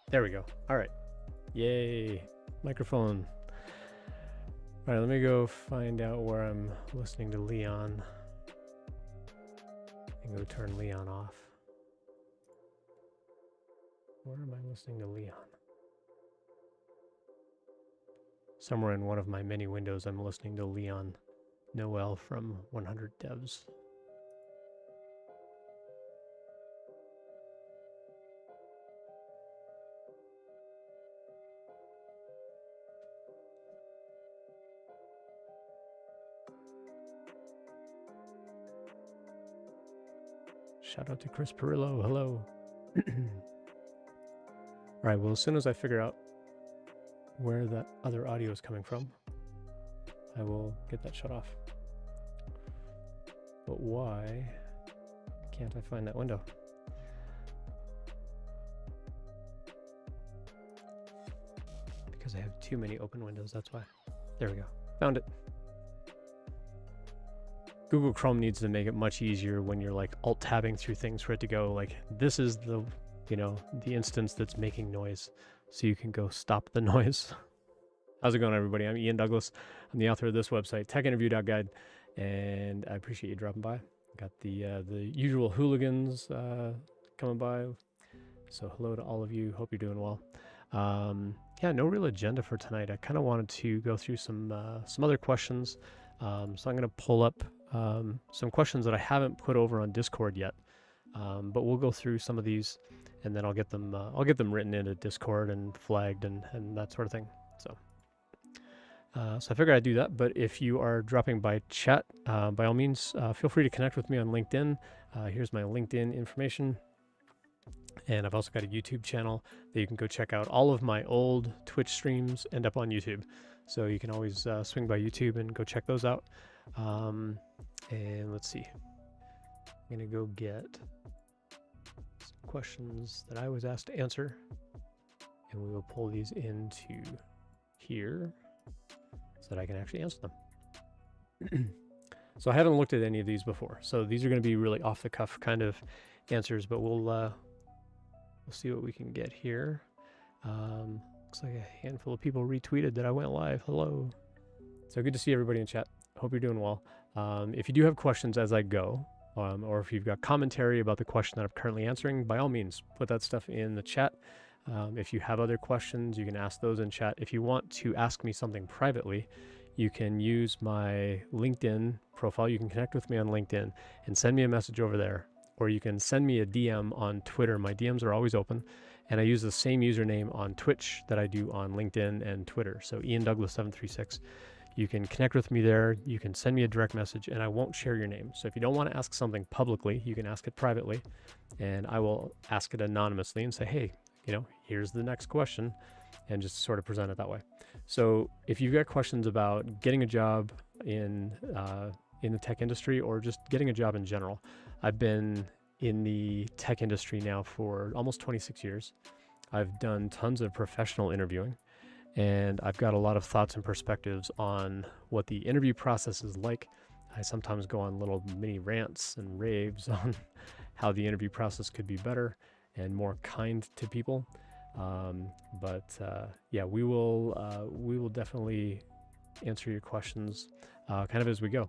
There we go. All right. Yay. Microphone. All right, let me go find out where I'm listening to Leon and go turn Leon off. Where am I listening to Leon? Somewhere in one of my many windows, I'm listening to Leon Noel from 100 Devs. Shout out to Chris Perillo. Hello. All right, well, as soon as I figure out where that other audio is coming from, I will get that shut off. But why can't I find that window? Because I have too many open windows, that's why. There we go. Found it. Google Chrome needs to make it much easier when you're like alt-tabbing through things for it to go like, this is the, the instance that's making noise. So you can go stop the noise. How's it going, everybody? I'm Ian Douglas. I'm the author of this website, techinterview.guide, and I appreciate you dropping by. Got the usual hooligans coming by. So hello to all of you. Hope you're doing well. Yeah, no real agenda for tonight. I kind of wanted to go through some other questions. So I'm going to pull up some questions that I haven't put over on Discord yet. But we'll go through some of these, and then I'll get them written into Discord and flagged and that sort of thing. So I figured I'd do that. But if you are dropping by chat, by all means, feel free to connect with me on LinkedIn. Here's my LinkedIn information. And I've also got a YouTube channel that you can go check out. All of my old Twitch streams end up on YouTube. So you can always swing by YouTube and go check those out. And let's see. I'm going to go get some questions that I was asked to answer. And we will pull these into here so that I can actually answer them. So I haven't looked at any of these before. So these are going to be really off the cuff kind of answers, but we'll see what we can get here. Looks like a handful of people retweeted that I went live. Hello. So good to see everybody in chat. Hope you're doing well. If you do have questions as I go, or if you've got commentary about the question that I'm currently answering, by all means, put that stuff in the chat. If you have other questions, you can ask those in chat. If you want to ask me something privately, you can use my LinkedIn profile. You can connect with me on LinkedIn and send me a message over there. Or you can send me a DM on Twitter. My DMs are always open. And I use the same username on Twitch that I do on LinkedIn and Twitter. So Ian Douglas 736. You can connect with me there. You can send me a direct message and I won't share your name. So if you don't want to ask something publicly, you can ask it privately. And I will ask it anonymously and say, hey, here's the next question. And just sort of present it that way. So if you've got questions about getting a job in the tech industry or just getting a job in general, I've been in the tech industry now for almost 26 years. I've done tons of professional interviewing, and I've got a lot of thoughts and perspectives on what the interview process is like. I sometimes go on little mini rants and raves on how the interview process could be better and more kind to people. Yeah, we will definitely answer your questions kind of as we go.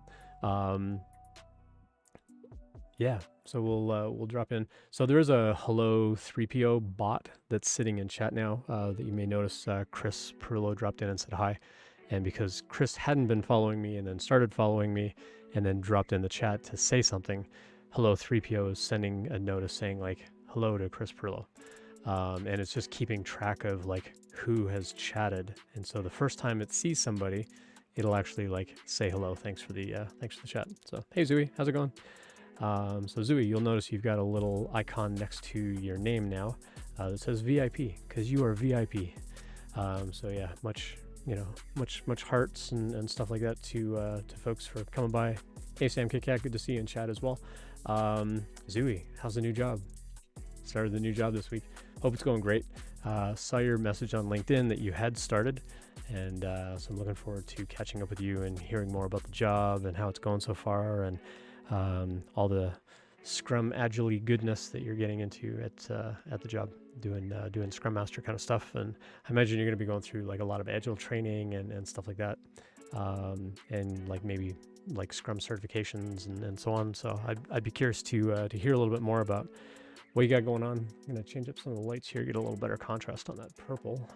Yeah, so we'll drop in. So there is a Hello 3PO bot that's sitting in chat now that you may notice. Chris Perillo dropped in and said hi. And because Chris hadn't been following me and then started following me and then dropped in the chat to say something, Hello 3PO is sending a notice saying like hello to Chris Perillo. And it's just keeping track of like who has chatted. And so the first time it sees somebody, it'll actually like say hello. Thanks for the chat. So hey Zooey, how's it going? So Zooey, you'll notice you've got a little icon next to your name now that says VIP because you are VIP. So yeah, much hearts and stuff like that to folks for coming by. Hey Sam KitKat, good to see you in chat as well. Zooey, how's the new job? Started the new job this week. Hope it's going great. Saw your message on LinkedIn that you had started, and so I'm looking forward to catching up with you and hearing more about the job and how it's going so far and all the Scrum Agile goodness that you're getting into at the job, doing Scrum Master kind of stuff. And I imagine you're going to be going through like a lot of Agile training and stuff like that, and like maybe like Scrum certifications and so on. So I'd be curious to hear a little bit more about what you got going on. I'm going to change up some of the lights here, get a little better contrast on that purple.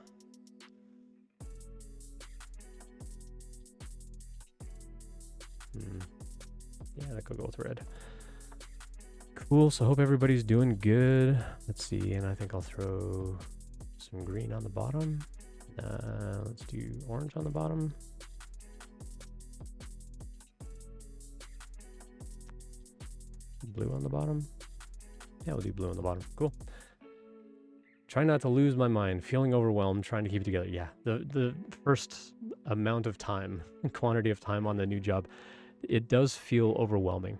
Yeah, that could go with red. Cool, so hope everybody's doing good. Let's see, and I think I'll throw some green on the bottom. Let's do orange on the bottom. Blue on the bottom. Yeah, we'll do blue on the bottom. Cool. Try not to lose my mind, feeling overwhelmed, trying to keep it together. Yeah, the first amount of time, quantity of time on the new job, it does feel overwhelming.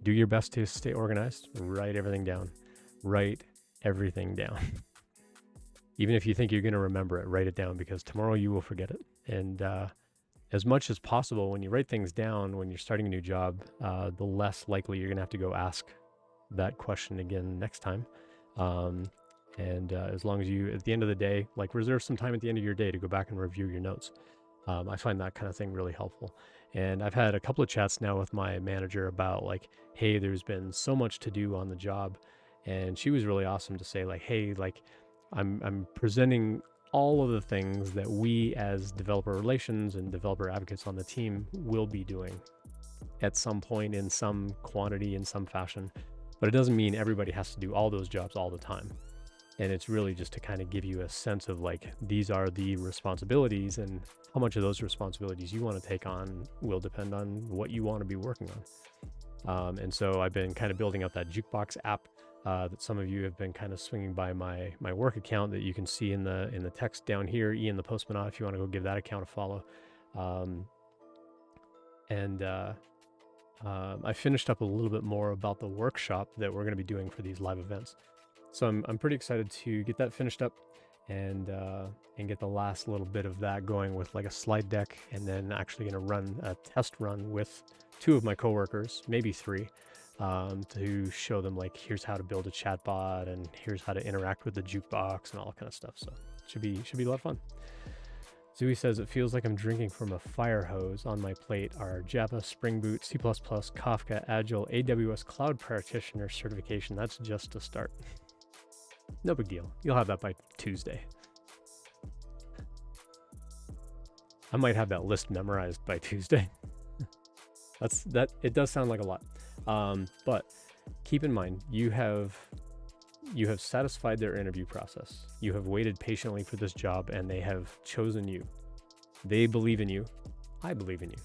Do your best to stay organized. Write everything down. Write everything down. Even if you think you're going to remember it, write it down, because tomorrow you will forget it. And as much as possible, when you write things down, when you're starting a new job, the less likely you're going to have to go ask that question again next time. As long as you, at the end of the day, like reserve some time at the end of your day to go back and review your notes. I find that kind of thing really helpful. And I've had a couple of chats now with my manager about like, hey, there's been so much to do on the job. And she was really awesome to say like, hey, like I'm presenting all of the things that we as developer relations and developer advocates on the team will be doing at some point in some quantity, in some fashion. But it doesn't mean everybody has to do all those jobs all the time. And it's really just to kind of give you a sense of like, these are the responsibilities, and how much of those responsibilities you want to take on will depend on what you want to be working on. And so I've been kind of building up that Jukebox app that some of you have been kind of swinging by my work account that you can see in the text down here, Ian the Postman, if you want to go give that account a follow. I finished up a little bit more about the workshop that we're going to be doing for these live events. So I'm pretty excited to get that finished up and get the last little bit of that going with like a slide deck, and then actually going to run a test run with 2 of my coworkers, maybe 3, to show them like, here's how to build a chatbot and here's how to interact with the jukebox and all that kind of stuff. So it should be a lot of fun. Zooey says, it feels like I'm drinking from a fire hose. On my plate are Java, Spring Boot, C++, Kafka, Agile, AWS Cloud Practitioner certification. That's just a start. No big deal. You'll have that by Tuesday. I might have that list memorized by Tuesday. It does sound like a lot. But keep in mind, you have satisfied their interview process. You have waited patiently for this job, and they have chosen you. They believe in you. I believe in you.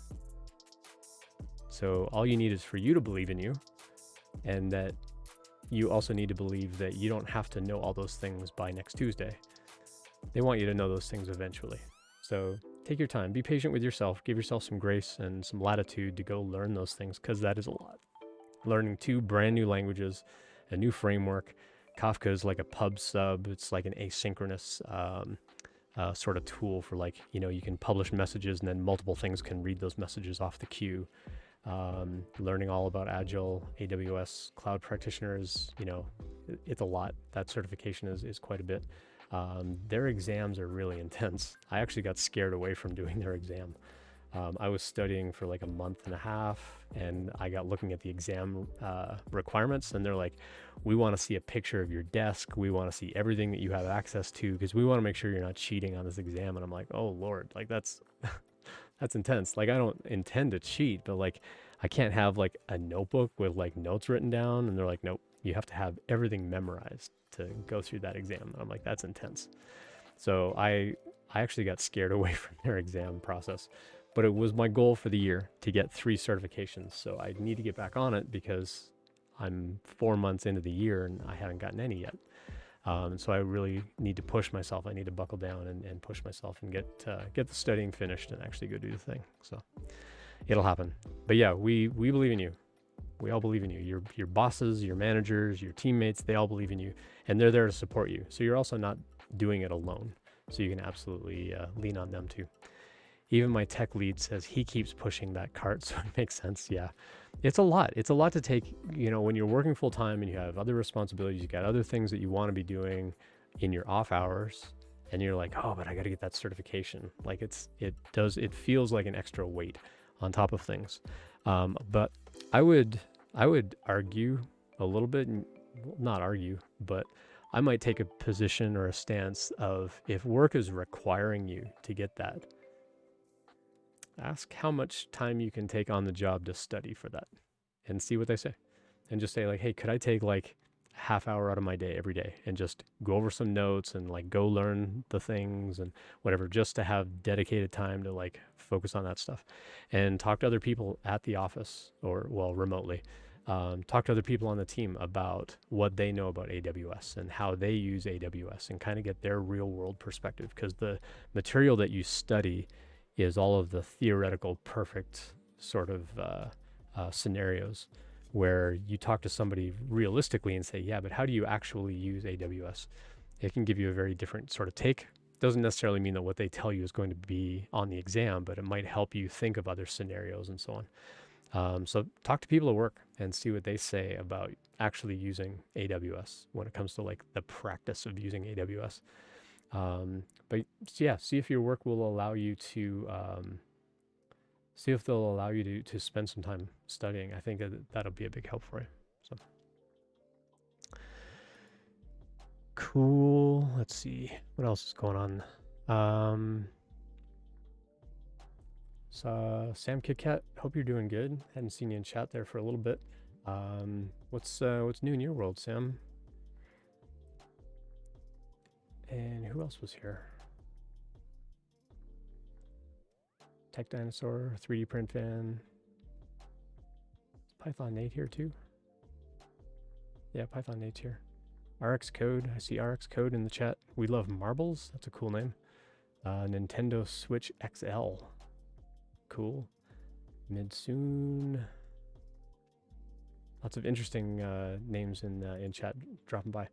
So all you need is for you to believe in you, and that you also need to believe that you don't have to know all those things by next Tuesday. They want you to know those things eventually. So take your time, be patient with yourself, give yourself some grace and some latitude to go learn those things, because that is a lot. Learning 2 brand new languages, a new framework. Kafka is like a pub sub. It's like an asynchronous sort of tool for like, you can publish messages and then multiple things can read those messages off the queue. Learning all about Agile, AWS Cloud Practitioners, it's a lot. That certification is quite a bit. Their exams are really intense. I actually got scared away from doing their exam. I was studying for like a month and a half, and I got looking at the exam requirements, and they're like, we want to see a picture of your desk. We want to see everything that you have access to, because we want to make sure you're not cheating on this exam. And I'm like, oh Lord, like that's intense. Like, I don't intend to cheat, but like, I can't have like a notebook with like notes written down. And they're like, nope, you have to have everything memorized to go through that exam. And I'm like, that's intense. So I actually got scared away from their exam process. But it was my goal for the year to get 3 certifications. So I need to get back on it, because I'm 4 months into the year and I haven't gotten any yet. So I really need to push myself. I need to buckle down and push myself and get the studying finished and actually go do the thing. So it'll happen. But yeah, we believe in you. We all believe in you. Your bosses, your managers, your teammates, they all believe in you, and they're there to support you. So you're also not doing it alone. So you can absolutely lean on them too. Even my tech lead says he keeps pushing that cart, so it makes sense. Yeah, it's a lot. It's a lot to take, when you're working full time and you have other responsibilities, you got other things that you want to be doing in your off hours, and you're like, oh, but I got to get that certification. Like it feels like an extra weight on top of things. But I would argue a little bit, not argue, but I might take a position or a stance of, if work is requiring you to get that, ask how much time you can take on the job to study for that, and see what they say. And just say like, hey, could I take like a half hour out of my day every day and just go over some notes and like go learn the things and whatever, just to have dedicated time to like focus on that stuff, and talk to other people at the office or remotely. Talk to other people on the team about what they know about AWS and how they use AWS, and kind of get their real world perspective, because the material that you study is all of the theoretical perfect sort of scenarios where you talk to somebody realistically and say, yeah, but how do you actually use AWS? It can give you a very different sort of take. Doesn't necessarily mean that what they tell you is going to be on the exam, but it might help you think of other scenarios and so on. So talk to people at work and see what they say about actually using AWS when it comes to like the practice of using AWS. But yeah, see if your work will allow you to, see if they'll allow you to spend some time studying. I think that'll be a big help for you. So cool. Let's see what else is going on. So Sam KitKat, hope you're doing good. Hadn't seen you in chat there for a little bit. What's new in your world, Sam? And who else was here? Tech Dinosaur, 3D Print Fan. Is Python Nate here too? Yeah, Python Nate's here. RX Code, I see RX Code in the chat. We love marbles, that's a cool name. Nintendo Switch XL, cool. Midsoon. Lots of interesting names in chat dropping by.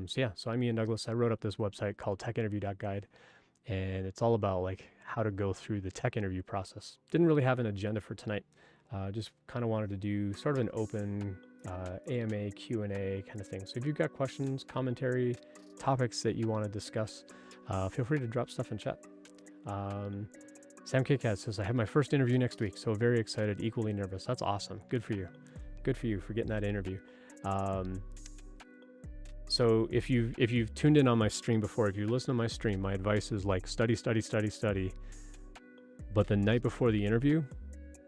So I'm Ian Douglas. I wrote up this website called techinterview.guide, and it's all about like how to go through the tech interview process. Didn't really have an agenda for tonight. Just kind of wanted to do sort of an open AMA Q&A kind of thing. So if you've got questions, commentary, topics that you want to discuss, feel free to drop stuff in chat. Sam KitKat says, I have my first interview next week, so very excited, equally nervous. That's awesome. Good for you. Good for you for getting that interview. So if you've tuned in on my stream before, if you listen to my stream, my advice is like study. But the night before the interview,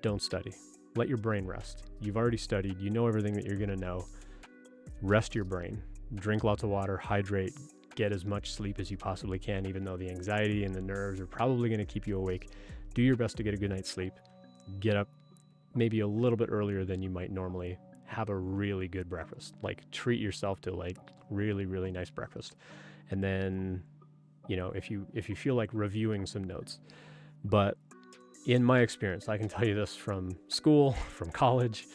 don't study. Let your brain rest. You've already studied. You know everything that you're going to know. Rest your brain. Drink lots of water, hydrate, get as much sleep as you possibly can, even though the anxiety and the nerves are probably going to keep you awake. Do your best to get a good night's sleep. Get up maybe a little bit earlier than you might normally. Have a really good breakfast. Like treat yourself to like really, really nice breakfast. And then, if you feel like reviewing some notes. But in my experience, I can tell you this from school, from college,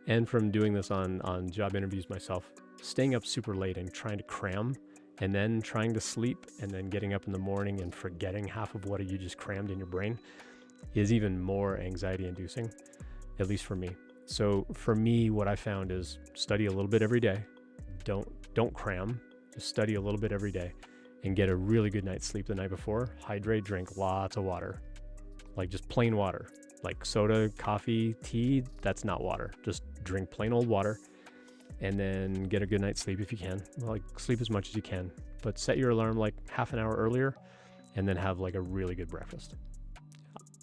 and from doing this on job interviews myself, staying up super late and trying to cram, and then trying to sleep, and then getting up in the morning and forgetting half of what you just crammed in your brain is even more anxiety inducing, at least for me. So for me, what I found is study a little bit every day. Don't cram, just study a little bit every day and get a really good night's sleep the night before. Hydrate, drink lots of water, like just plain water, like soda, coffee, tea. That's not water. Just drink plain old water, and then get a good night's sleep if you can. Like sleep as much as you can, but set your alarm like half an hour earlier, and then have like a really good breakfast.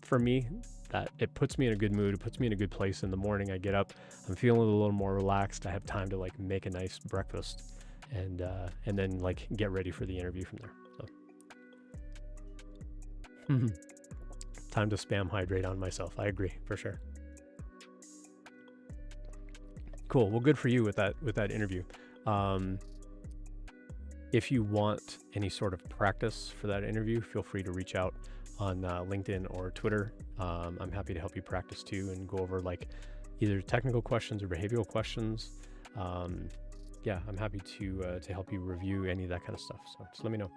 For me, that it puts me in a good mood. It puts me in a good place in the morning. I get up, I'm feeling a little more relaxed. I have time to like make a nice breakfast, and then like get ready for the interview from there. So time to spam hydrate on myself. I agree for sure. Cool. Well, good for you with that interview. If you want any sort of practice for that interview, feel free to reach out on LinkedIn or Twitter. I'm happy to help you practice too and go over like either technical questions or behavioral questions. I'm happy to help you review any of that kind of stuff. So just let me know.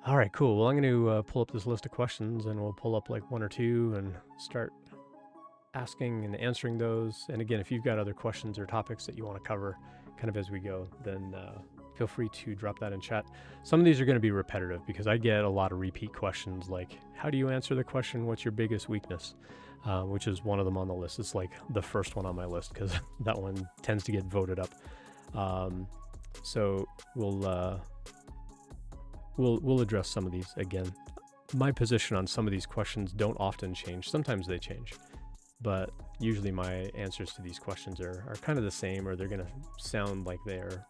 All right, cool. Well, I'm going to pull up this list of questions, and we'll pull up like one or two and start asking and answering those. And again, if you've got other questions or topics that you want to cover kind of as we go, then feel free to drop that in chat. Some of these are going to be repetitive because I get a lot of repeat questions like, how do you answer the question, what's your biggest weakness? Which is one of them on the list. It's like the first one on my list because that one tends to get voted up. So we'll address some of these again. My position on some of these questions don't often change. Sometimes they change, but usually my answers to these questions are kind of the same, or they're going to sound like they're,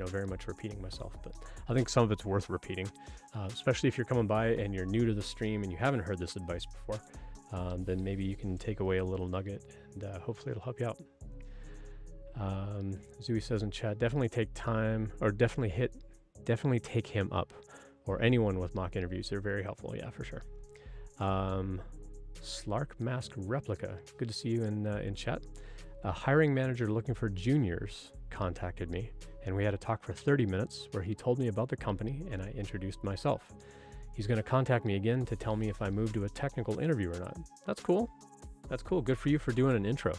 very much repeating myself. But I think some of it's worth repeating, especially if you're coming by and you're new to the stream and you haven't heard this advice before. Then maybe you can take away a little nugget, and hopefully it'll help you out. Zooey says in chat, definitely take time, or definitely take him up, or anyone with mock interviews. They're very helpful. Yeah, for sure. Slark Mask Replica, good to see you in chat. A hiring manager looking for juniors contacted me, and we had a talk for 30 minutes where he told me about the company and I introduced myself. He's going to contact me again to tell me if I move to a technical interview or not. That's cool. That's cool. Good for you for doing an intro.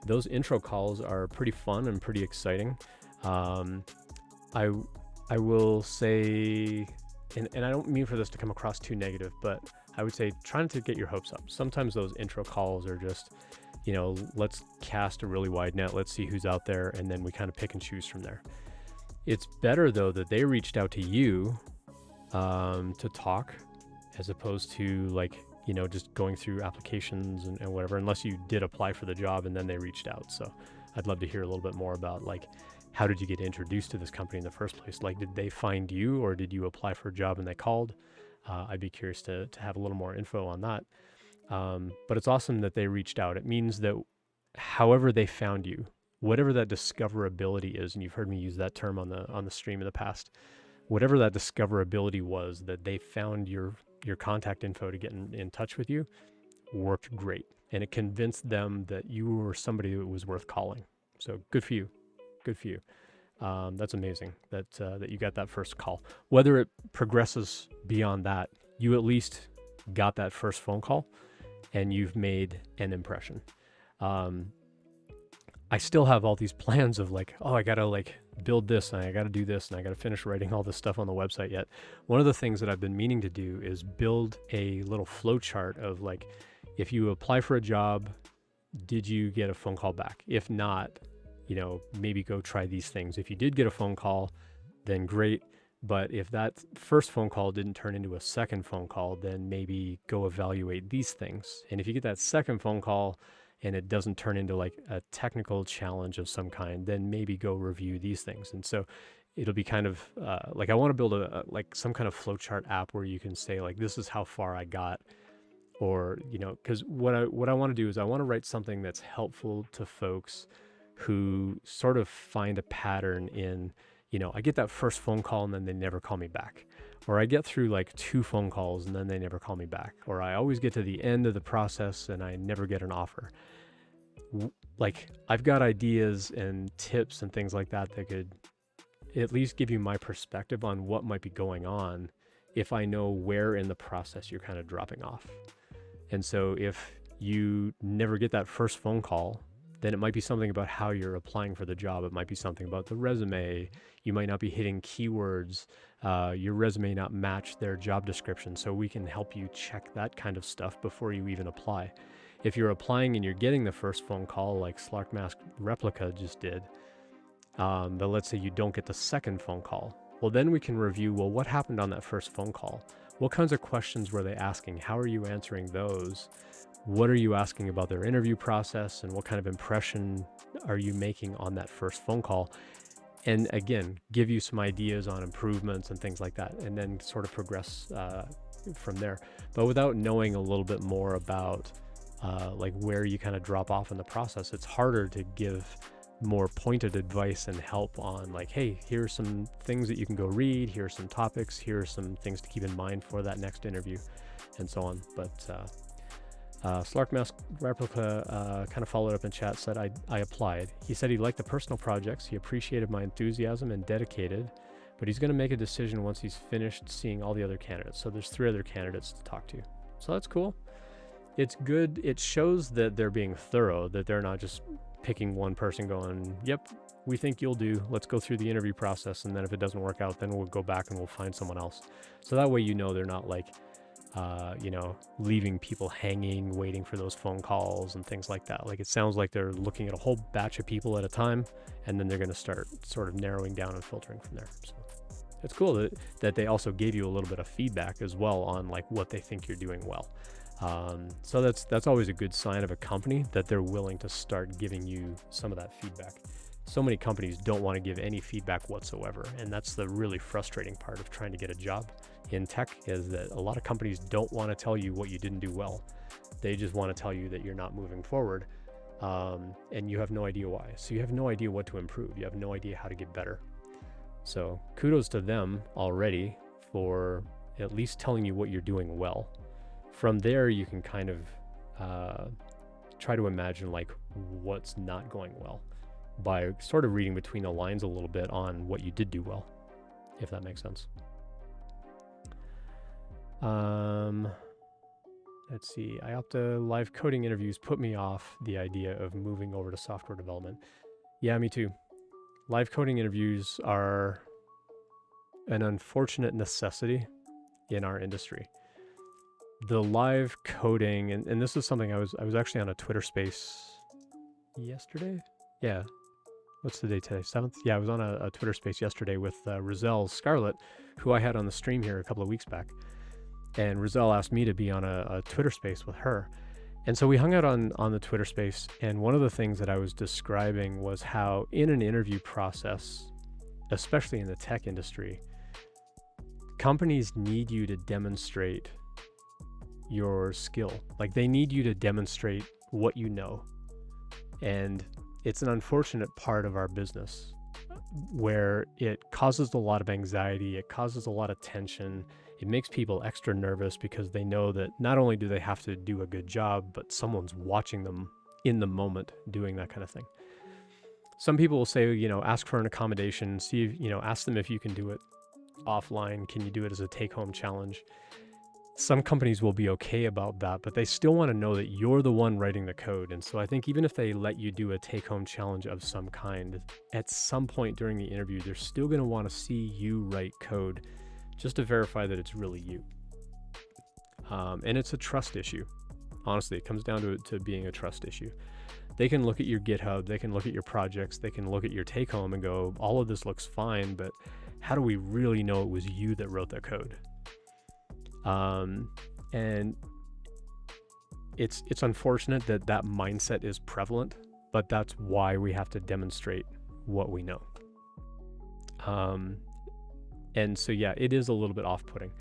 Those intro calls are pretty fun and pretty exciting. I will say, and I don't mean for this to come across too negative, but I would say try not to get your hopes up. Sometimes those intro calls are just, let's cast a really wide net. Let's see who's out there. And then we kind of pick and choose from there. It's better though that they reached out to you to talk, as opposed to just going through applications and whatever, unless you did apply for the job and then they reached out. So I'd love to hear a little bit more about how did you get introduced to this company in the first place? Did they find you, or did you apply for a job and they called? I'd be curious to have a little more info on that. But it's awesome that they reached out. It means that however they found you, whatever that discoverability is, and you've heard me use that term on the stream in the past, whatever that discoverability was, that they found your contact info to get in touch with you, worked great. And it convinced them that you were somebody that was worth calling. So good for you. Good for you. That's amazing that you got that first call. Whether it progresses beyond that, you at least got that first phone call and you've made an impression. I still have all these plans of I gotta build this and I gotta do this and I gotta finish writing all this stuff on the website yet. One of the things that I've been meaning to do is build a little flow chart of if you apply for a job, did you get a phone call back? If not, maybe go try these things. If you did get a phone call, then great. But if that first phone call didn't turn into a second phone call, then maybe go evaluate these things. And if you get that second phone call and it doesn't turn into a technical challenge of some kind, then maybe go review these things. And so it'll be kind of I want to build some kind of flowchart app where you can say this is how far I got, or because what I want to do is I want to write something that's helpful to folks who sort of find a pattern in, I get that first phone call and then they never call me back, or I get through 2 phone calls and then they never call me back, or I always get to the end of the process and I never get an offer. I've got ideas and tips and things like that could at least give you my perspective on what might be going on if I know where in the process you're kind of dropping off. And so if you never get that first phone call, then it might be something about how you're applying for the job. It might be something about the resume. You might not be hitting keywords. Your resume not match their job description. So we can help you check that kind of stuff before you even apply. If you're applying and you're getting the first phone call like Slark Mask Replica just did, but let's say you don't get the second phone call, well, then we can review, what happened on that first phone call? What kinds of questions were they asking? How are you answering those? What are you asking about their interview process, and what kind of impression are you making on that first phone call? And again, give you some ideas on improvements and things like that, and then sort of progress from there. But without knowing a little bit more about where you kind of drop off in the process, it's harder to give more pointed advice and help on hey, here's some things that you can go read, here are some topics, here are some things to keep in mind for that next interview, and so on. But Slark Mask Replica kind of followed up in chat, said I applied. He said he liked the personal projects, he appreciated my enthusiasm and dedicated, but he's going to make a decision once he's finished seeing all the other candidates. So there's 3 other candidates to talk to. So that's cool. It's good. It shows that they're being thorough, that they're not just picking one person going, yep, we think you'll do. Let's go through the interview process. And then if it doesn't work out, then we'll go back and we'll find someone else. So that way, they're not like, leaving people hanging, waiting for those phone calls and things like that. Like, it sounds like they're looking at a whole batch of people at a time, and then they're going to start sort of narrowing down and filtering from there. So it's cool that they also gave you a little bit of feedback as well on like what they think you're doing well. So that's always a good sign of a company, that they're willing to start giving you some of that feedback. So many companies don't want to give any feedback whatsoever, and that's the really frustrating part of trying to get a job in tech, is that a lot of companies don't want to tell you what you didn't do well. They just want to tell you that you're not moving forward, and you have no idea why. So you have no idea what to improve. You have no idea how to get better. So kudos to them already for at least telling you what you're doing well. From there, you can kind of try to imagine like what's not going well by sort of reading between the lines a little bit on what you did do well, if that makes sense. Let's see. IOPTA live coding interviews put me off the idea of moving over to software development. Yeah, me too. Live coding interviews are an unfortunate necessity in our industry. The live coding, and this is something I was actually on a Twitter space yesterday. Yeah. What's the day today? 7th? Yeah, I was on a Twitter space yesterday with Roselle Scarlett, who I had on the stream here a couple of weeks back. And Roselle asked me to be on a Twitter space with her. And so we hung out on the Twitter space. And one of the things that I was describing was how in an interview process, especially in the tech industry, companies need you to demonstrate your skill. Like, they need you to demonstrate what you know. And it's an unfortunate part of our business where it causes a lot of anxiety, it causes a lot of tension, it makes people extra nervous because they know that not only do they have to do a good job, but someone's watching them in the moment doing that kind of thing. Some people will say, ask for an accommodation, see, ask them if you can do it offline, can you do it as a take-home challenge? Some companies will be okay about that, but they still want to know that you're the one writing the code. And so I think even if they let you do a take-home challenge of some kind, at some point during the interview, they're still going to want to see you write code just to verify that it's really you. And it's a trust issue. Honestly, it comes down to being a trust issue. They can look at your GitHub, they can look at your projects, they can look at your take-home and go, all of this looks fine, but how do we really know it was you that wrote that code? And it's unfortunate that mindset is prevalent, but that's why we have to demonstrate what we know. And so, yeah, it is a little bit off-putting,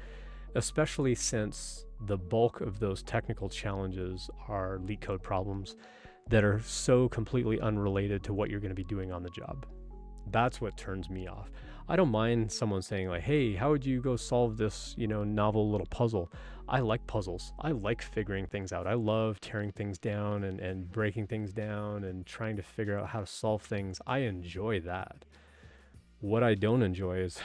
especially since the bulk of those technical challenges are leak code problems that are so completely unrelated to what you're going to be doing on the job. That's what turns me off. I don't mind someone saying like, hey, how would you go solve this, novel little puzzle? I like puzzles. I like figuring things out. I love tearing things down and breaking things down and trying to figure out how to solve things. I enjoy that. What I don't enjoy is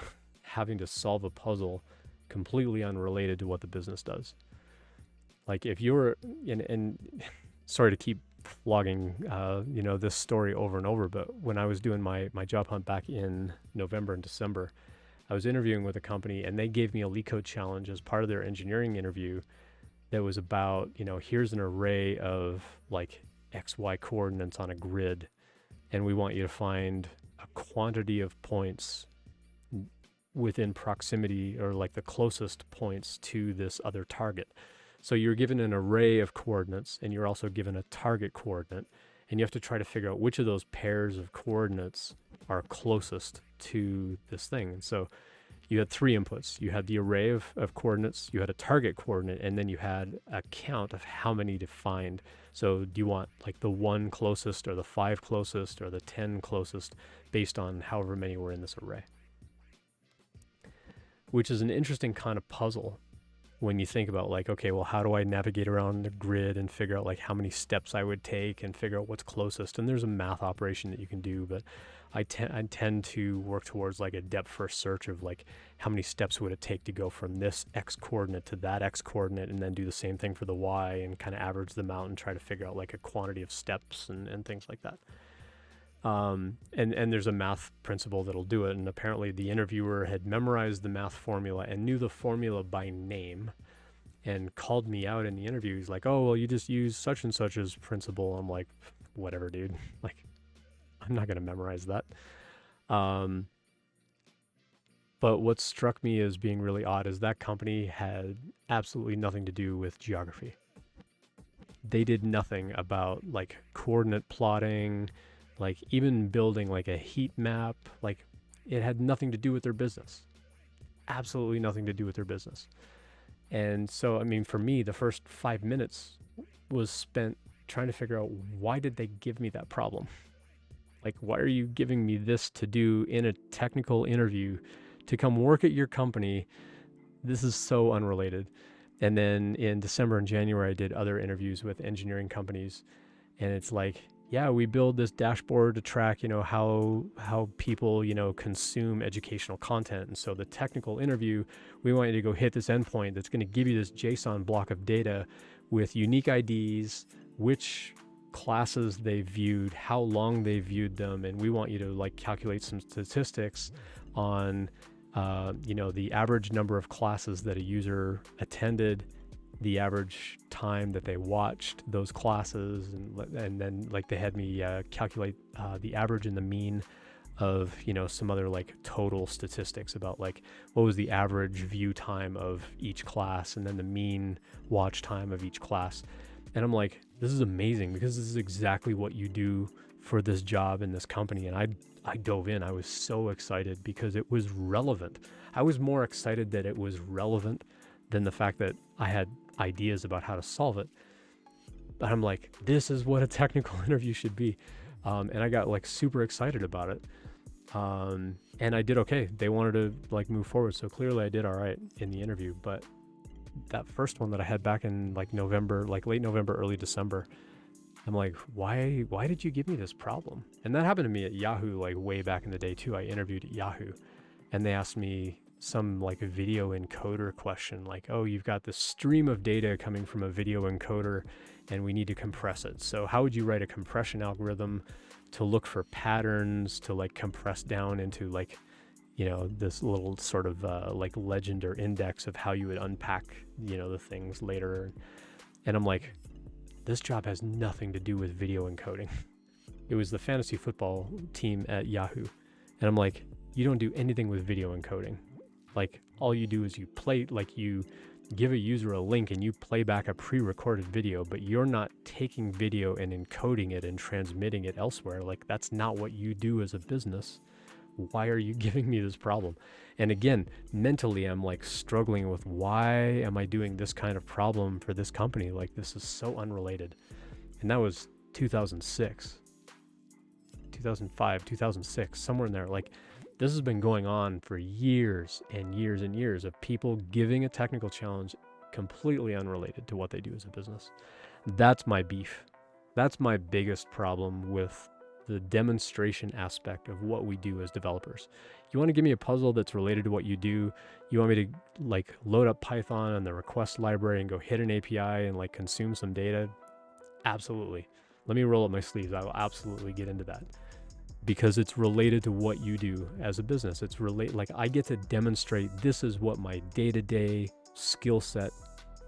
having to solve a puzzle completely unrelated to what the business does. Like if you're, and sorry to keep flogging, this story over and over, but when I was doing my job hunt back in November and December, I was interviewing with a company and they gave me a leak code challenge as part of their engineering interview that was about, here's an array of like XY coordinates on a grid, and we want you to find a quantity of points within proximity or like the closest points to this other target. So you're given an array of coordinates and you're also given a target coordinate, and you have to try to figure out which of those pairs of coordinates are closest to this thing. And so you had 3 inputs. You had the array of coordinates, you had a target coordinate, and then you had a count of how many to find. So do you want like the 1 closest or the 5 closest or the 10 closest based on however many were in this array? Which is an interesting kind of puzzle when you think about like, okay, well, how do I navigate around the grid and figure out like how many steps I would take and figure out what's closest? And there's a math operation that you can do, but I tend to work towards like a depth first search of like how many steps would it take to go from this X coordinate to that X coordinate, and then do the same thing for the Y and kind of average them out and try to figure out like a quantity of steps and things like that. And there's a math principle that'll do it. And apparently the interviewer had memorized the math formula and knew the formula by name and called me out in the interview. He's like, oh, well, you just use such and such as principle. I'm like, whatever, dude. Like, I'm not going to memorize that. But what struck me as being really odd is that company had absolutely nothing to do with geography. They did nothing about like coordinate plotting, like even building like a heat map. Like, it had nothing to do with their business. Absolutely nothing to do with their business. And so, I mean, for me, the first 5 minutes was spent trying to figure out, why did they give me that problem? Like, why are you giving me this to do in a technical interview to come work at your company? This is so unrelated. And then in December and January, I did other interviews with engineering companies. And it's like, yeah, we build this dashboard to track, how people, consume educational content. And so the technical interview, we want you to go hit this endpoint that's going to give you this JSON block of data with unique IDs, which classes they viewed, how long they viewed them. And we want you to like calculate some statistics on, the average number of classes that a user attended, the average time that they watched those classes, and then like they had me calculate the average and the mean of some other like total statistics about like what was the average view time of each class, and then the mean watch time of each class. And I'm like, this is amazing, because this is exactly what you do for this job in this company. And I dove in. I was so excited because it was relevant. I was more excited that it was relevant than the fact that I had ideas about how to solve it. But I'm like, this is what a technical interview should be. And I got like super excited about it. And I did okay. They wanted to like move forward. So clearly I did all right in the interview. But that first one that I had back in like November, like late November, early December, I'm like, why did you give me this problem? And that happened to me at Yahoo, like way back in the day too. I interviewed at Yahoo, and they asked me some like a video encoder question, like, oh, you've got this stream of data coming from a video encoder and we need to compress it. So how would you write a compression algorithm to look for patterns, to like compress down into like, this little sort of like legend or index of how you would unpack, the things later. And I'm like, this job has nothing to do with video encoding. It was the fantasy football team at Yahoo. And I'm like, you don't do anything with video encoding. Like, all you do is you play, like you give a user a link and you play back a pre-recorded video, but you're not taking video and encoding it and transmitting it elsewhere. Like, that's not what you do as a business. Why are you giving me this problem? And again, mentally, I'm like struggling with, why am I doing this kind of problem for this company? Like, this is so unrelated. And that was 2006, 2005, 2006, somewhere in there. Like, this has been going on for years and years and years of people giving a technical challenge completely unrelated to what they do as a business. That's my beef. That's my biggest problem with the demonstration aspect of what we do as developers. You want to give me a puzzle that's related to what you do. You want me to like load up Python and the request library and go hit an API and like consume some data? Absolutely. Let me roll up my sleeves. I will absolutely get into that, because it's related to what you do as a business. It's like I get to demonstrate this is what my day-to-day skill set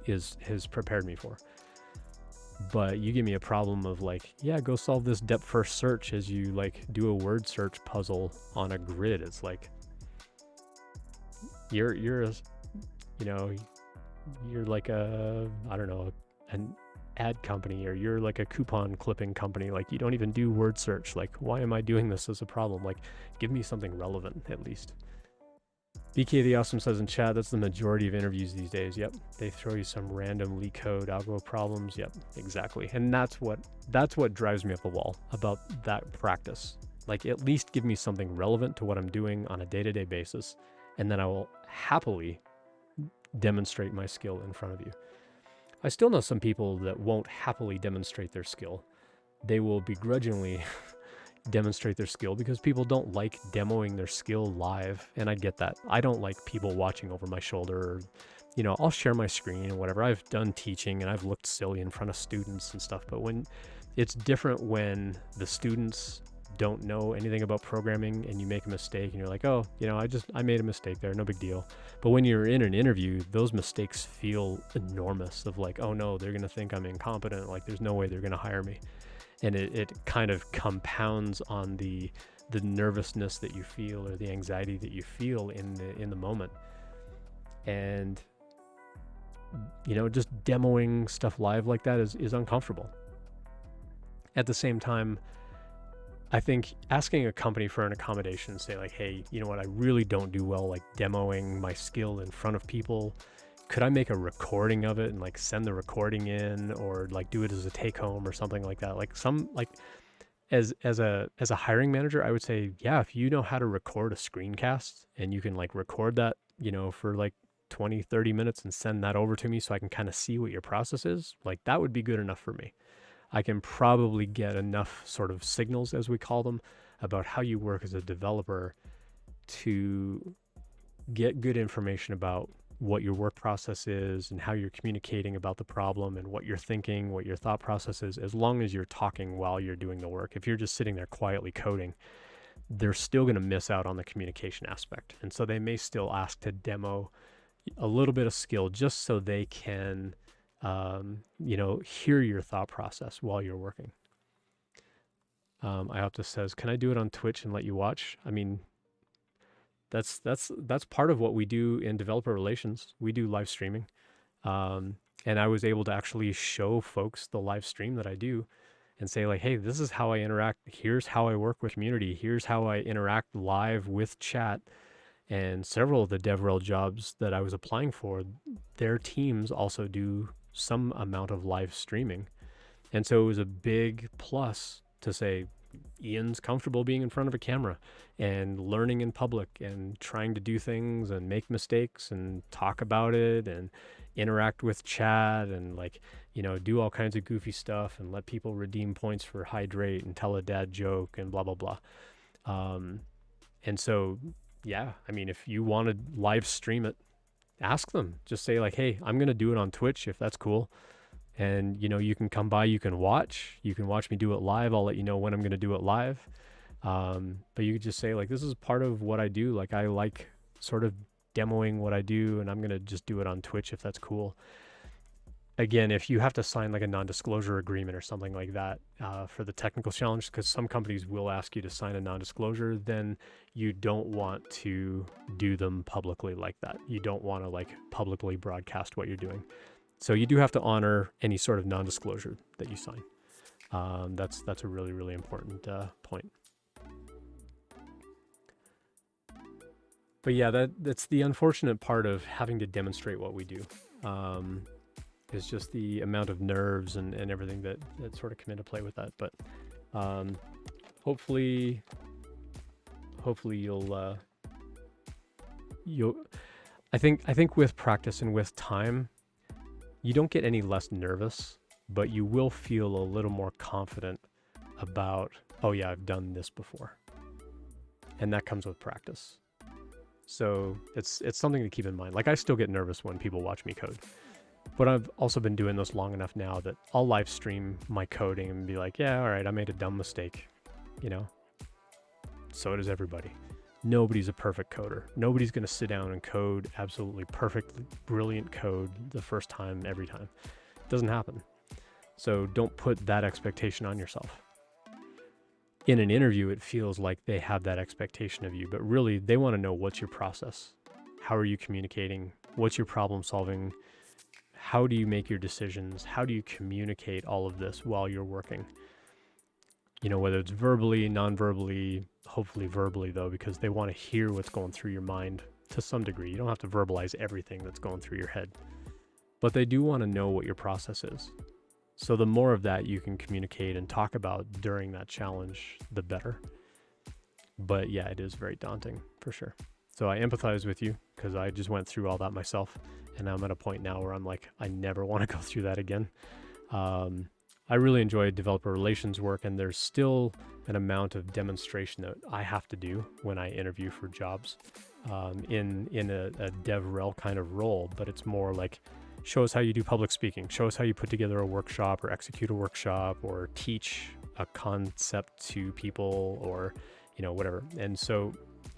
has prepared me for. But you give me a problem of like, yeah, go solve this depth first search as you like do a word search puzzle on a grid. It's like, you're like an ad company, or you're like a coupon clipping company. Like, you don't even do word search. Like, why am I doing this as a problem? Like, give me something relevant at least. BK the Awesome says in chat, that's the majority of interviews these days. Yep. They throw you some random LeetCode algo problems. Yep, exactly. And that's what drives me up the wall about that practice. Like, at least give me something relevant to what I'm doing on a day-to-day basis, and then I will happily demonstrate my skill in front of you. I still know some people that won't happily demonstrate their skill. They will begrudgingly demonstrate their skill, because people don't like demoing their skill live. And I get that. I don't like people watching over my shoulder, or, I'll share my screen and whatever. I've done teaching and I've looked silly in front of students and stuff, but when it's different when the students don't know anything about programming and you make a mistake and you're like, oh, I made a mistake there, no big deal. But when you're in an interview, those mistakes feel enormous, of like, oh no, they're going to think I'm incompetent. Like, there's no way they're going to hire me. And it kind of compounds on the nervousness that you feel, or the anxiety that you feel in the moment. And, just demoing stuff live like that is uncomfortable. At the same time, I think asking a company for an accommodation, say like, hey, you know what, I really don't do well like demoing my skill in front of people. Could I make a recording of it and like send the recording in, or like do it as a take home or something like that? Like as a hiring manager, I would say, yeah, if you know how to record a screencast and you can like record that, for like 20, 30 minutes and send that over to me so I can kind of see what your process is, like that would be good enough for me. I can probably get enough sort of signals, as we call them, about how you work as a developer to get good information about what your work process is and how you're communicating about the problem and what you're thinking, what your thought process is, as long as you're talking while you're doing the work. If you're just sitting there quietly coding, they're still going to miss out on the communication aspect. And so they may still ask to demo a little bit of skill just so they can hear your thought process while you're working. Ioptis says, can I do it on Twitch and let you watch? I mean, that's part of what we do in developer relations. We do live streaming. And I was able to actually show folks the live stream that I do and say like, hey, this is how I interact. Here's how I work with community. Here's how I interact live with chat. And several of the DevRel jobs that I was applying for, their teams also do some amount of live streaming. And so it was a big plus to say, Ian's comfortable being in front of a camera and learning in public and trying to do things and make mistakes and talk about it and interact with chat and like, do all kinds of goofy stuff and let people redeem points for hydrate and tell a dad joke and blah, blah, blah. And so, yeah, I mean, if you want to live stream it, ask them. Just say like, hey, I'm going to do it on Twitch if that's cool. And, you can come by, you can watch me do it live. I'll let you know when I'm going to do it live. But you could just say like, this is part of what I do. Like, I like sort of demoing what I do, and I'm going to just do it on Twitch if that's cool. Again, if you have to sign like a non-disclosure agreement or something like that for the technical challenge, because some companies will ask you to sign a non-disclosure, then you don't want to do them publicly like that. You don't want to like publicly broadcast what you're doing. So you do have to honor any sort of non-disclosure that you sign. That's a really, really important point. But yeah, that's the unfortunate part of having to demonstrate what we do. Is just the amount of nerves and everything that sort of come into play with that. But hopefully you'll I think with practice and with time, you don't get any less nervous, but you will feel a little more confident about, oh yeah, I've done this before. And that comes with practice. So it's something to keep in mind. Like, I still get nervous when people watch me code. But I've also been doing this long enough now that I'll live stream my coding and be like, yeah, all right, I made a dumb mistake. So does everybody. Nobody's a perfect coder. Nobody's going to sit down and code absolutely perfect, brilliant code the first time, every time. It doesn't happen. So don't put that expectation on yourself. In an interview, it feels like they have that expectation of you, but really they want to know, what's your process? How are you communicating? What's your problem solving? How do you make your decisions? How do you communicate all of this while you're working? Whether it's verbally, non-verbally, hopefully verbally though, because they want to hear what's going through your mind to some degree. You don't have to verbalize everything that's going through your head, but they do want to know what your process is. So the more of that you can communicate and talk about during that challenge, the better. But yeah, it is very daunting for sure. So I empathize with you, because I just went through all that myself. And I'm at a point now where I'm like, I never want to go through that again. I really enjoy developer relations work, and there's still an amount of demonstration that I have to do when I interview for jobs in a DevRel kind of role, but it's more like show us how you do public speaking, show us how you put together a workshop or execute a workshop or teach a concept to people or, whatever. And so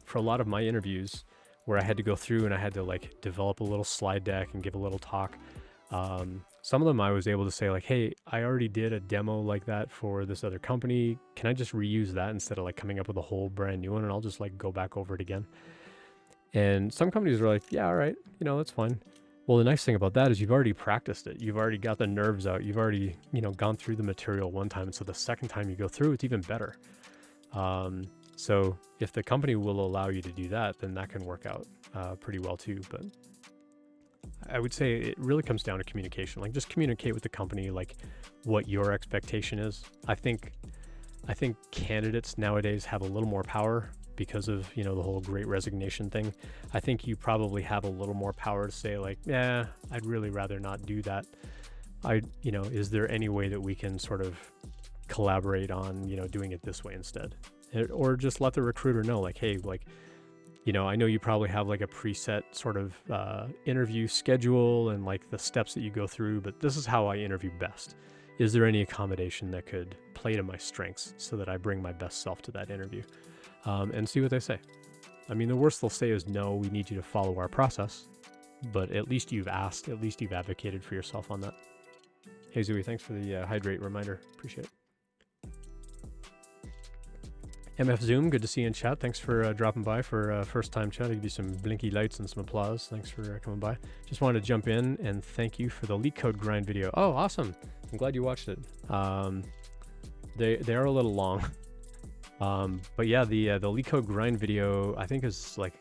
for a lot of my interviews where I had to go through and I had to like develop a little slide deck and give a little talk, some of them I was able to say like, hey, I already did a demo like that for this other company. Can I just reuse that instead of like coming up with a whole brand new one, and I'll just like go back over it again? And some companies are like, yeah, all right, that's fine. Well, the nice thing about that is you've already practiced it. You've already got the nerves out. You've already, gone through the material one time. And so the second time you go through, it's even better. So if the company will allow you to do that, then that can work out pretty well too. But I would say it really comes down to communication. Like just communicate with the company, like what your expectation is. I think candidates nowadays have a little more power because of, the whole Great Resignation thing. I think you probably have a little more power to say like, yeah, I'd really rather not do that. Is there any way that we can sort of collaborate on, doing it this way instead? Or just let the recruiter know like, hey, like, I know you probably have like a preset sort of interview schedule and like the steps that you go through, but this is how I interview best. Is there any accommodation that could play to my strengths so that I bring my best self to that interview? And see what they say. I mean, the worst they'll say is, no, we need you to follow our process, but at least you've asked, at least you've advocated for yourself on that. Hey, Zooey, thanks for the hydrate reminder. Appreciate it. MF Zoom, good to see you in chat. Thanks for dropping by for first time chat. I'll give you some blinky lights and some applause. Thanks for coming by. Just wanted to jump in and thank you for the LeetCode grind video. Oh, awesome. I'm glad you watched it. They are a little long. But yeah, the LeetCode grind video, I think is like,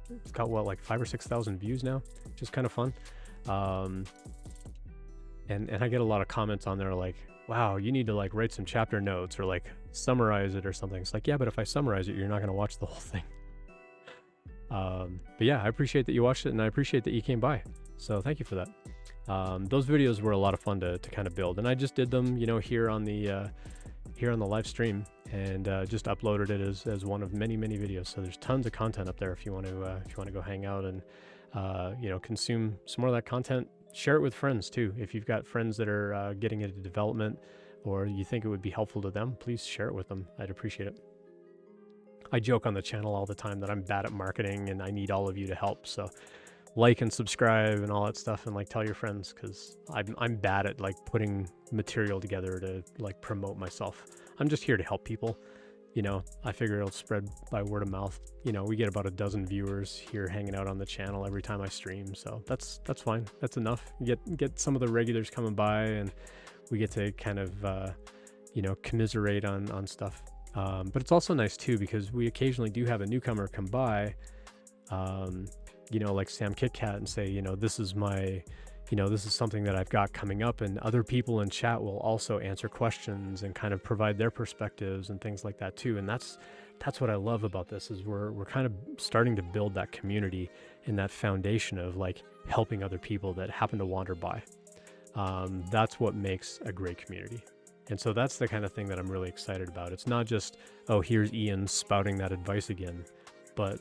it's got what, like 5,000 or 6,000 views now, which is kind of fun. And I get a lot of comments on there like, wow, you need to like write some chapter notes or like summarize it or something. It's like, yeah, but if I summarize it, you're not going to watch the whole thing. But yeah, I appreciate that you watched it and I appreciate that you came by. So thank you for that. Those videos were a lot of fun to kind of build, and I just did them, here on the live stream, and just uploaded it as one of many videos. So there's tons of content up there if you want to go hang out and consume some more of that content. Share it with friends too. If you've got friends that are getting into development or you think it would be helpful to them, please share it with them. I'd appreciate it. I joke on the channel all the time that I'm bad at marketing and I need all of you to help. So like and subscribe and all that stuff, and like tell your friends, because I'm bad at like putting material together to like promote myself. I'm just here to help people. I figure it'll spread by word of mouth. We get about 12 viewers here hanging out on the channel every time I stream, so that's fine. That's enough. Get some of the regulars coming by, and we get to kind of commiserate on stuff. But it's also nice too, because we occasionally do have a newcomer come by, like Sam KitKat, and say, this is my, this is something that I've got coming up, and other people in chat will also answer questions and kind of provide their perspectives and things like that too. And that's what I love about this, is we're kind of starting to build that community and that foundation of like helping other people that happen to wander by. That's what makes a great community. And so that's the kind of thing that I'm really excited about. It's not just, oh, here's Ian spouting that advice again, but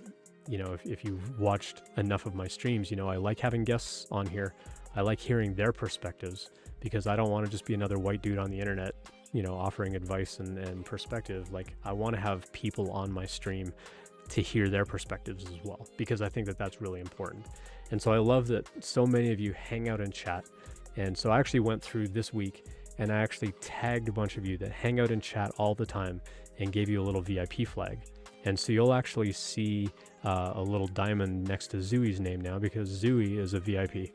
if you've watched enough of my streams, I like having guests on here. I like hearing their perspectives, because I don't want to just be another white dude on the internet, offering advice and perspective. Like, I want to have people on my stream to hear their perspectives as well, because I think that that's really important. And so I love that so many of you hang out in chat. And so I actually went through this week and I actually tagged a bunch of you that hang out in chat all the time and gave you a little VIP flag. And so you'll actually see a little diamond next to Zooey's name now, because Zooey is a VIP.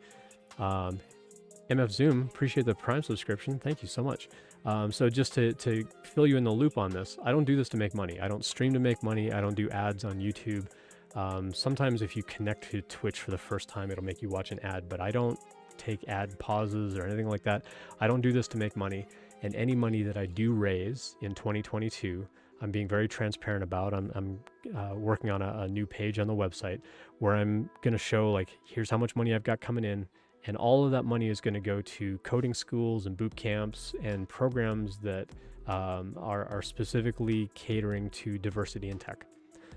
MF Zoom, appreciate the Prime subscription. Thank you so much. So just to fill you in the loop on this, I don't do this to make money. I don't stream to make money. I don't do ads on YouTube. Sometimes if you connect to Twitch for the first time, it'll make you watch an ad, but I don't take ad pauses or anything like that. I don't do this to make money. And any money that I do raise in 2022, I'm being very transparent about. I'm working on a new page on the website where I'm going to show like, here's how much money I've got coming in, And all of that money is going to go to coding schools and boot camps and programs that are specifically catering to diversity in tech.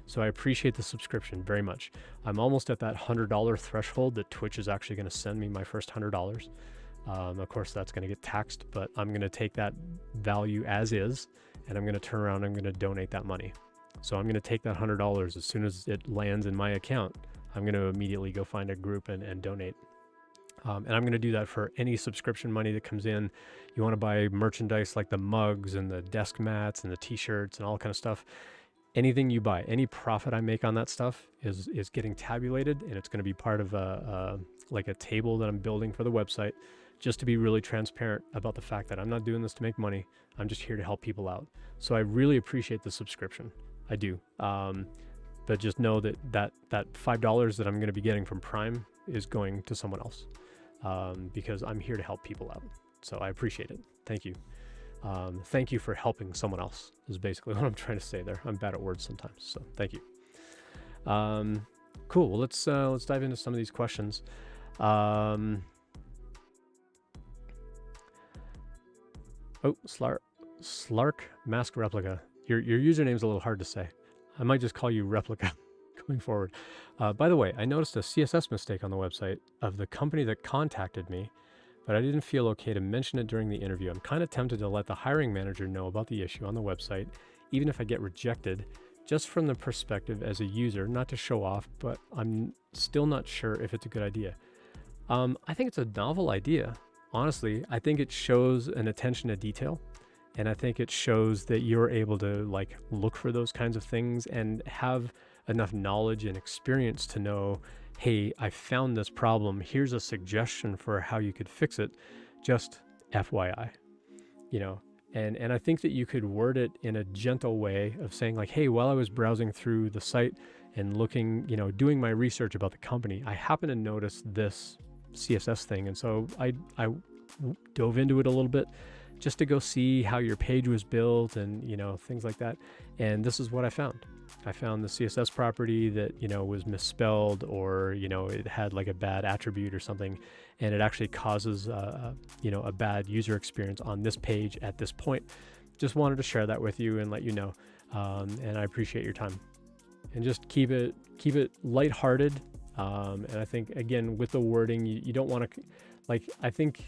So I appreciate the subscription very much. I'm almost at that $100 threshold that Twitch is actually going to send me my first $100. Of course, that's going to get taxed, but I'm going to take that value as is, and I'm going to turn around and I'm going to donate that money. So I'm going to take that $100 as soon as it lands in my account. I'm going to immediately go find a group and donate. And I'm going to do that for any subscription money that comes in. You want to buy merchandise like the mugs and the desk mats and the t-shirts and all kind of stuff. Anything you buy, any profit I make on that stuff is getting tabulated, and it's going to be part of a table that I'm building for the website, just to be really transparent about the fact that I'm not doing this to make money. I'm just here to help people out. So I really appreciate the subscription. I do. But just know that $5 that I'm going to be getting from Prime is going to someone else, because I'm here to help people out. So I appreciate it. Thank you. Thank you for helping someone else is basically what I'm trying to say there. I'm bad at words sometimes, so thank you. Cool. Well, let's dive into some of these questions. Slark Mask Replica. Your username's a little hard to say. I might just call you Replica going forward. By the way, I noticed a CSS mistake on the website of the company that contacted me, but I didn't feel okay to mention it during the interview. I'm kind of tempted to let the hiring manager know about the issue on the website, even if I get rejected, just from the perspective as a user, not to show off, but I'm still not sure if it's a good idea. I think it's a novel idea. Honestly, I think it shows an attention to detail, and I think it shows that you're able to like look for those kinds of things and have enough knowledge and experience to know, hey, I found this problem. Here's a suggestion for how you could fix it. Just FYI, and I think that you could word it in a gentle way of saying like, hey, while I was browsing through the site and looking, doing my research about the company, I happened to notice this CSS thing. And so I dove into it a little bit just to go see how your page was built and, things like that. And this is what I found. I found the CSS property that, was misspelled, or, it had like a bad attribute or something, and it actually causes, a bad user experience on this page at this point. Just wanted to share that with you and let you know. And I appreciate your time, and just keep it lighthearted. And I think, again, with the wording, you don't want to, I think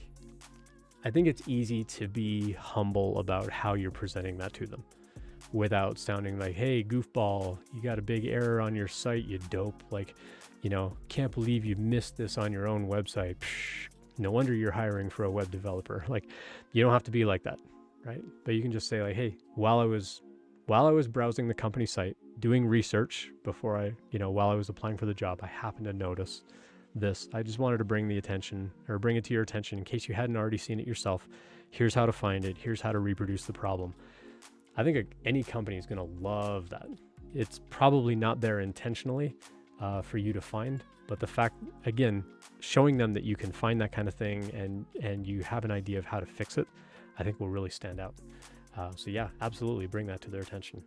it's easy to be humble about how you're presenting that to them without sounding like, hey, goofball, you got a big error on your site, you dope. Can't believe you missed this on your own website. Psh, no wonder you're hiring for a web developer. You don't have to be like that, right? But you can just say like, hey, while I was browsing the company site, doing research before while I was applying for the job, I happened to notice this. I just wanted to bring it to your attention in case you hadn't already seen it yourself. Here's how to find it. Here's how to reproduce the problem. I think any company is going to love that. It's probably not there intentionally for you to find, but the fact, again, showing them that you can find that kind of thing and you have an idea of how to fix it, I think will really stand out. So yeah, absolutely bring that to their attention.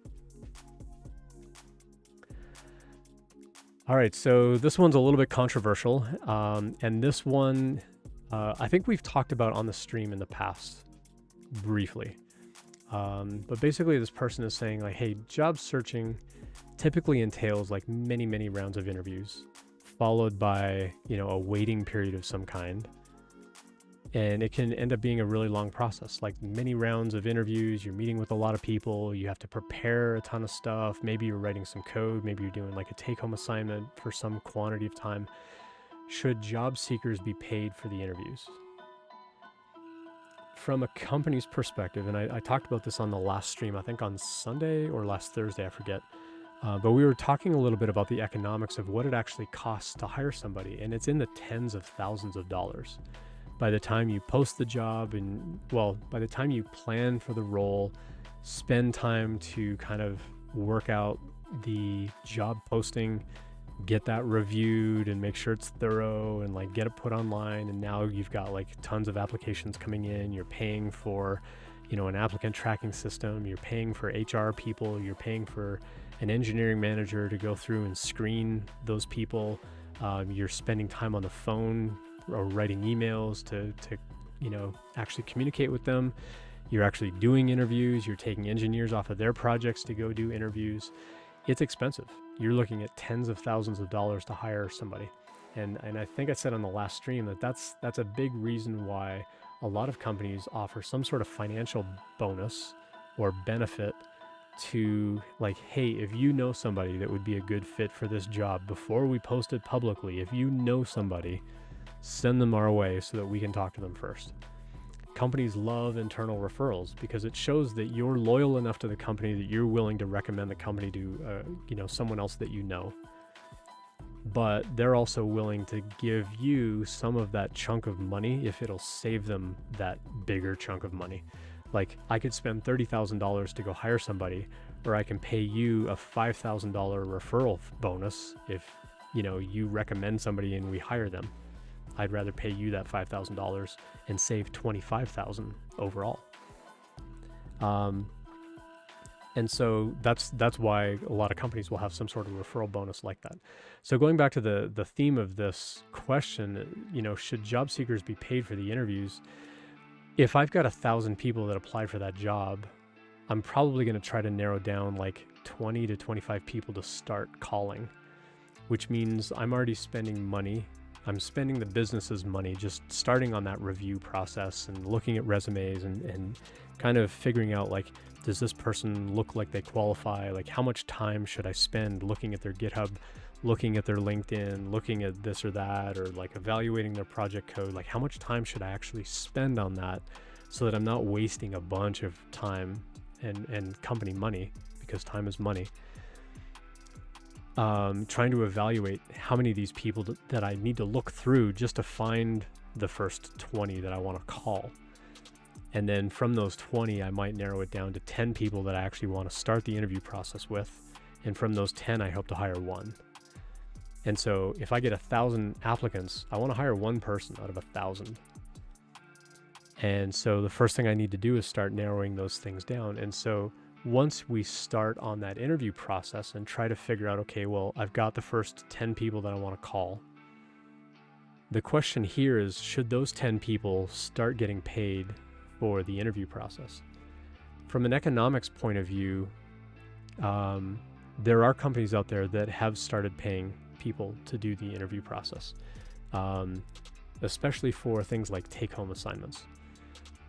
All right, so this one's a little bit controversial. And this one, I think we've talked about on the stream in the past, briefly. But basically this person is saying like, hey, job searching typically entails like many, many rounds of interviews, followed by, a waiting period of some kind. And it can end up being a really long process, like many rounds of interviews. You're meeting with a lot of people. You have to prepare a ton of stuff. Maybe you're writing some code. Maybe you're doing like a take-home assignment for some quantity of time. Should job seekers be paid for the interviews? From a company's perspective, and I talked about this on the last stream, I think on Sunday or last Thursday, I forget. But we were talking a little bit about the economics of what it actually costs to hire somebody. And it's in the tens of thousands of dollars. By the time you post the job by the time you plan for the role, spend time to kind of work out the job posting, get that reviewed and make sure it's thorough and like get it put online. And now you've got like tons of applications coming in. You're paying for, an applicant tracking system. You're paying for HR people. You're paying for an engineering manager to go through and screen those people. You're spending time on the phone or writing emails to actually communicate with them. You're actually doing interviews. You're taking engineers off of their projects to go do interviews. It's expensive. You're looking at tens of thousands of dollars to hire somebody. And I think I said on the last stream that that's a big reason why a lot of companies offer some sort of financial bonus or benefit to, like, hey, if you know somebody that would be a good fit for this job, before we post it publicly, if you know somebody, send them our way so that we can talk to them first. Companies love internal referrals because it shows that you're loyal enough to the company that you're willing to recommend the company to someone else that you know. But they're also willing to give you some of that chunk of money if it'll save them that bigger chunk of money. Like, I could spend $30,000 to go hire somebody, or I can pay you a $5,000 referral bonus if you recommend somebody and we hire them. I'd rather pay you that $5,000 and save $25,000 overall. And so that's why a lot of companies will have some sort of referral bonus like that. So going back to the theme of this question, should job seekers be paid for the interviews? If I've got 1,000 people that applied for that job, I'm probably going to try to narrow down like 20 to 25 people to start calling, which means I'm already spending money. I'm spending the business's money just starting on that review process and looking at resumes and kind of figuring out, like, does this person look like they qualify? Like, how much time should I spend looking at their GitHub, looking at their LinkedIn, looking at this or that, or like evaluating their project code? Like, how much time should I actually spend on that so that I'm not wasting a bunch of time and company money, because time is money. Trying to evaluate how many of these people that I need to look through just to find the first 20 that I want to call. And then from those 20, I might narrow it down to 10 people that I actually want to start the interview process with. And from those 10, I hope to hire one. And so if I get 1,000 applicants, I want to hire one person out of 1,000. And so the first thing I need to do is start narrowing those things down. And so once we start on that interview process and try to figure out, okay, well, I've got the first 10 people that I want to call. The question here is, should those 10 people start getting paid for the interview process? From an economics point of view, there are companies out there that have started paying people to do the interview process, especially for things like take-home assignments.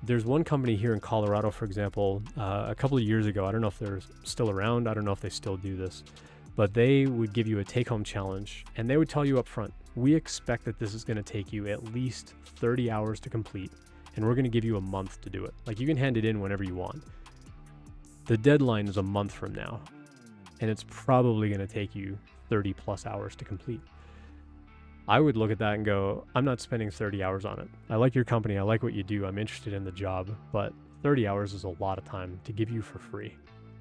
There's one company here in Colorado, for example, a couple of years ago, I don't know if they're still around, I don't know if they still do this, but they would give you a take-home challenge, and they would tell you up front, we expect that this is going to take you at least 30 hours to complete, and we're going to give you a month to do it. Like, you can hand it in whenever you want. The deadline is a month from now, and it's probably going to take you 30 plus hours to complete. I would look at that and go, I'm not spending 30 hours on it. I like your company, I like what you do, I'm interested in the job, but 30 hours is a lot of time to give you for free.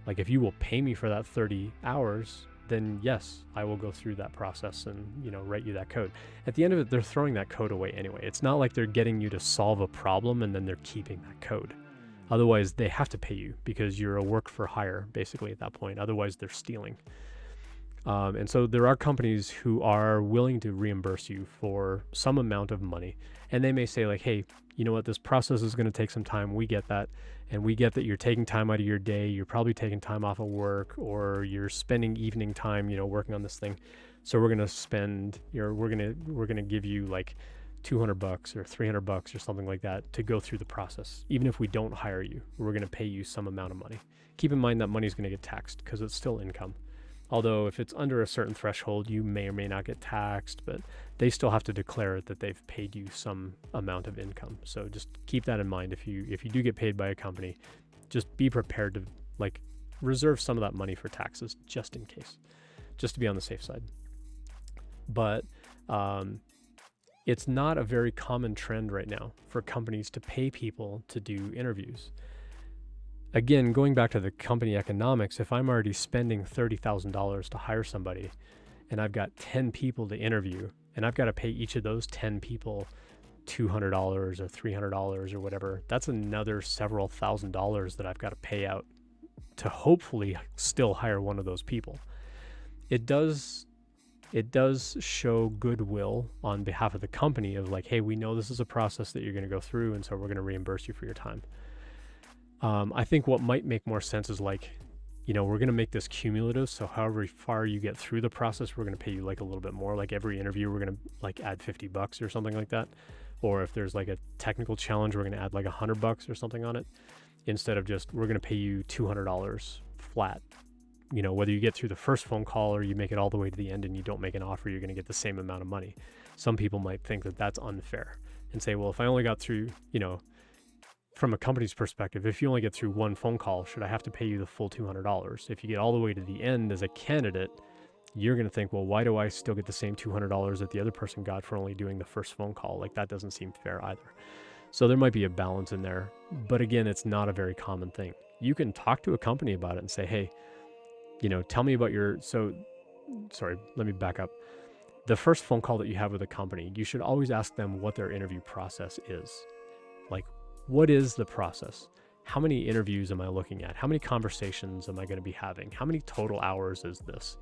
Like, if you will pay me for that 30 hours, then yes, I will go through that process and, write you that code. At the end of it, they're throwing that code away anyway. It's not like they're getting you to solve a problem and then they're keeping that code. Otherwise, they have to pay you because you're a work for hire, basically, at that point. Otherwise, they're stealing. And so there are companies who are willing to reimburse you for some amount of money. And they may say, like, hey, you know what, this process is going to take some time. We get that. And we get that you're taking time out of your day. You're probably taking time off of work, or you're spending evening time, working on this thing. So we're going to spend, we're going to give you like $200 or $300 or something like that to go through the process. Even if we don't hire you, we're going to pay you some amount of money. Keep in mind that money is going to get taxed because it's still income. Although if it's under a certain threshold, you may or may not get taxed, but they still have to declare that they've paid you some amount of income. So just keep that in mind. If you do get paid by a company, just be prepared to reserve some of that money for taxes just in case, just to be on the safe side. But it's not a very common trend right now for companies to pay people to do interviews. Again, going back to the company economics, if I'm already spending $30,000 to hire somebody and I've got 10 people to interview and I've got to pay each of those 10 people $200 or $300 or whatever, that's another several $1,000s that I've got to pay out to hopefully still hire one of those people. It does it does show goodwill on behalf of the company of like, hey, we know this is a process that you're going to go through, and so we're going to reimburse you for your time. I think what might make more sense is like, we're going to make this cumulative. So however far you get through the process, we're going to pay you like a little bit more. Like every interview, we're going to like add $50 or something like that. Or if there's like a technical challenge, we're going to add like $100 or something on it, instead of just, we're going to pay you $200 flat. Whether you get through the first phone call or you make it all the way to the end and you don't make an offer, you're going to get the same amount of money. Some people might think that that's unfair and say, well, if I only got through, from a company's perspective, if you only get through one phone call, should I have to pay you the full $200? If you get all the way to the end as a candidate, you're going to think, well, why do I still get the same $200 that the other person got for only doing the first phone call? Like that doesn't seem fair either. So there might be a balance in there. But again, it's not a very common thing. You can talk to a company about it and say, hey, tell me about let me back up. The first phone call that you have with a company, you should always ask them what their interview process is. Like, what is the process? How many interviews am I looking at? How many conversations am I going to be having? How many total hours is this,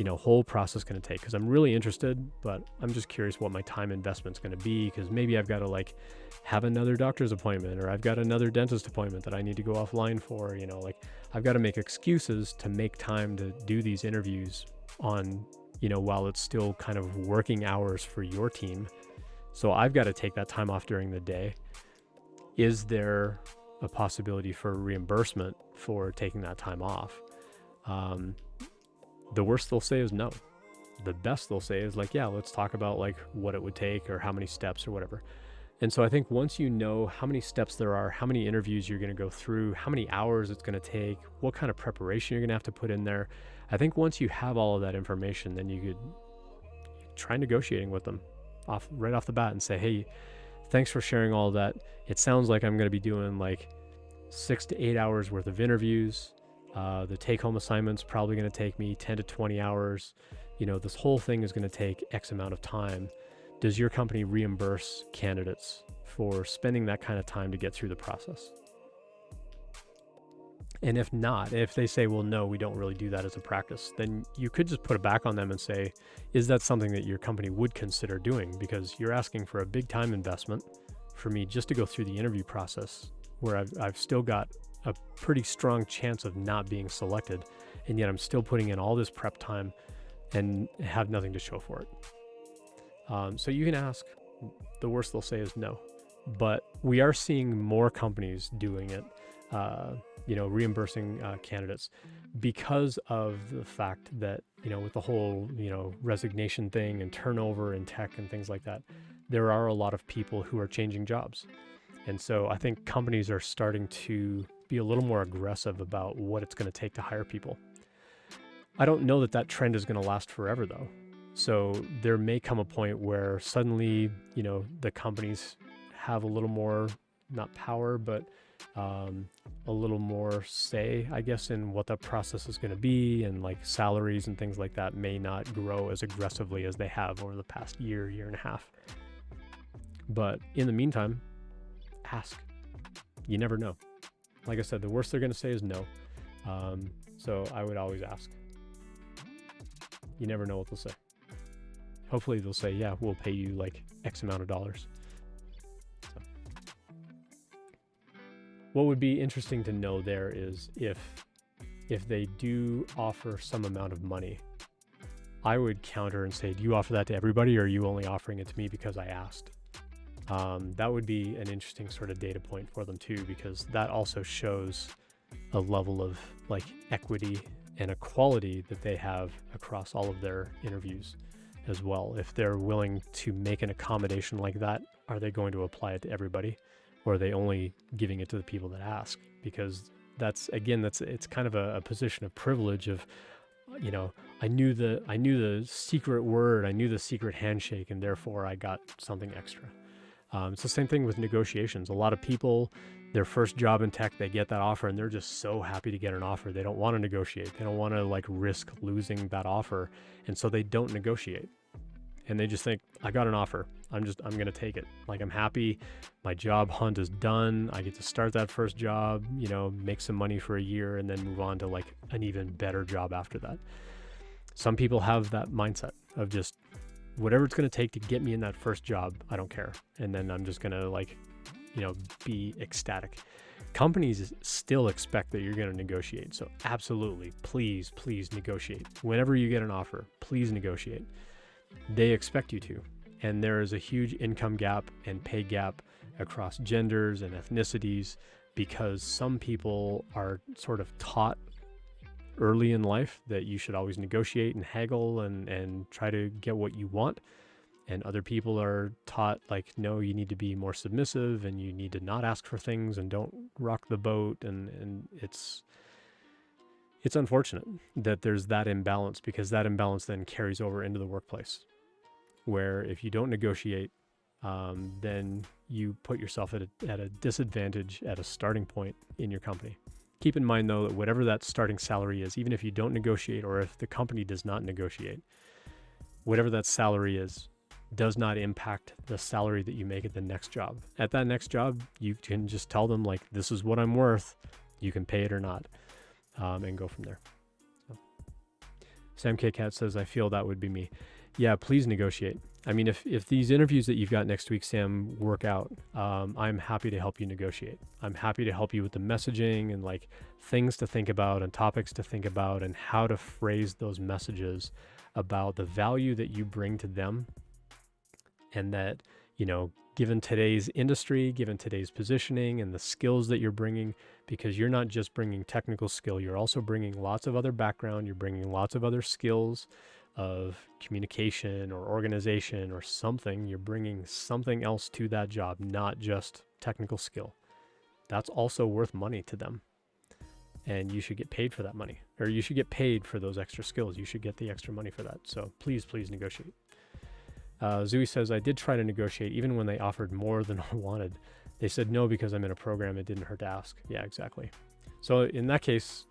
whole process going to take? Because I'm really interested, but I'm just curious what my time investment's going to be, because maybe I've got to like have another doctor's appointment, or I've got another dentist appointment that I need to go offline for, I've got to make excuses to make time to do these interviews on, while it's still kind of working hours for your team. So I've got to take that time off during the day. Is there a possibility for reimbursement for taking that time off? The worst they'll say is no. The best they'll say is like, yeah, let's talk about like what it would take or how many steps or whatever. And so I think once you know how many steps there are, how many interviews you're going to go through, how many hours it's going to take, what kind of preparation you're going to have to put in there, I think once you have all of that information, then you could try negotiating with them right off the bat and say, hey, thanks for sharing all of that. It sounds like I'm going to be doing like 6 to 8 hours worth of interviews. The take-home assignment's probably going to take me 10 to 20 hours. This whole thing is going to take X amount of time. Does your company reimburse candidates for spending that kind of time to get through the process? And if not, if they say, well, no, we don't really do that as a practice, then you could just put it back on them and say, is that something that your company would consider doing? Because you're asking for a big time investment for me just to go through the interview process, where I've still got a pretty strong chance of not being selected, and yet I'm still putting in all this prep time and have nothing to show for it. So you can ask. The worst they'll say is no. But we are seeing more companies doing it, reimbursing candidates, because of the fact that, with the whole, resignation thing and turnover in tech and things like that, there are a lot of people who are changing jobs. And so I think companies are starting to be a little more aggressive about what it's going to take to hire people. I don't know that trend is going to last forever, though. So there may come a point where suddenly, the companies have a little more, not power, but a little more say, I guess, in what the process is going to be, and like salaries and things like that may not grow as aggressively as they have over the past year and a half. But in the meantime, ask. You never know. Like I said, the worst they're going to say is no. So I would always ask. You never know what they'll say. Hopefully they'll say, yeah, we'll pay you like X amount of dollars. So. What would be interesting to know there is if they do offer some amount of money, I would counter and say, do you offer that to everybody, or are you only offering it to me because I asked? That would be an interesting sort of data point for them too, because that also shows a level of like equity and equality that they have across all of their interviews as well. If they're willing to make an accommodation like that, are they going to apply it to everybody, or are they only giving it to the people that ask? Because it's kind of a position of privilege of, I knew the secret word, I knew the secret handshake, and therefore I got something extra. It's the same thing with negotiations. A lot of people, their first job in tech, they get that offer and they're just so happy to get an offer. They don't want to negotiate. They don't want to like risk losing that offer. And so they don't negotiate. And they just think, I got an offer. I'm going to take it. Like, I'm happy. My job hunt is done. I get to start that first job, make some money for a year, and then move on to like an even better job after that. Some people have that mindset of just whatever it's going to take to get me in that first job, I don't care. And then I'm just going to like, be ecstatic. Companies still expect that you're going to negotiate. So absolutely, please negotiate. Whenever you get an offer, please negotiate. They expect you to. And there is a huge income gap and pay gap across genders and ethnicities because some people are sort of taught early in life that you should always negotiate and haggle and try to get what you want. And other people are taught like, no, you need to be more submissive and you need to not ask for things and don't rock the boat. And it's unfortunate that there's that imbalance, because that imbalance then carries over into the workplace, where if you don't negotiate, then you put yourself at a disadvantage at a starting point in your company. Keep in mind, though, that whatever that starting salary is, even if you don't negotiate or if the company does not negotiate, whatever that salary is, does not impact the salary that you make at the next job. At that next job, you can just tell them, like, this is what I'm worth. You can pay it or not, and go from there. So. Sam K. Cat says, I feel that would be me. Yeah, please negotiate. I mean, if these interviews that you've got next week, Sam, work out, I'm happy to help you negotiate. I'm happy to help you with the messaging and like things to think about and topics to think about and how to phrase those messages about the value that you bring to them. And that, given today's industry, given today's positioning and the skills that you're bringing, because you're not just bringing technical skill, you're also bringing lots of other background, you're bringing lots of other skills of communication or organization or something. You're bringing something else to that job, not just technical skill. That's also worth money to them. And you should get paid for that money, or you should get paid for those extra skills. You should get the extra money for that. So please negotiate. Zooey says, I did try to negotiate even when they offered more than I wanted. They said no because I'm in a program. It didn't hurt to ask. Yeah, exactly. So in that case,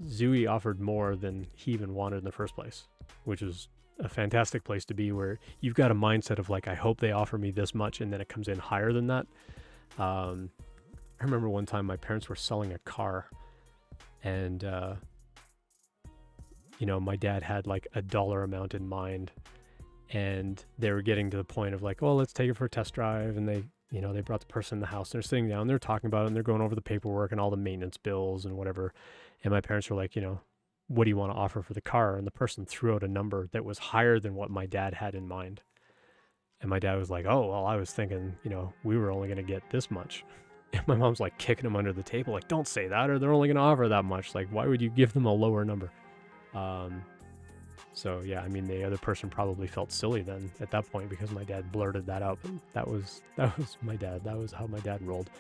Zooey offered more than he even wanted in the first place, which is a fantastic place to be, where you've got a mindset of like, I hope they offer me this much, and then it comes in higher than that. I remember one time my parents were selling a car, and my dad had like a dollar amount in mind, and they were getting to the point of like, well, let's take it for a test drive. And they brought the person in the house, and they're sitting down, they're talking about it, and they're going over the paperwork and all the maintenance bills and whatever. And my parents were like, what do you want to offer for the car? And the person threw out a number that was higher than what my dad had in mind. And my dad was like, oh, well, I was thinking, we were only going to get this much. And my mom's like kicking him under the table, like, don't say that, or they're only going to offer that much. Like, why would you give them a lower number? So yeah, I mean, the other person probably felt silly then at that point because my dad blurted that out. But that was my dad. That was how my dad rolled.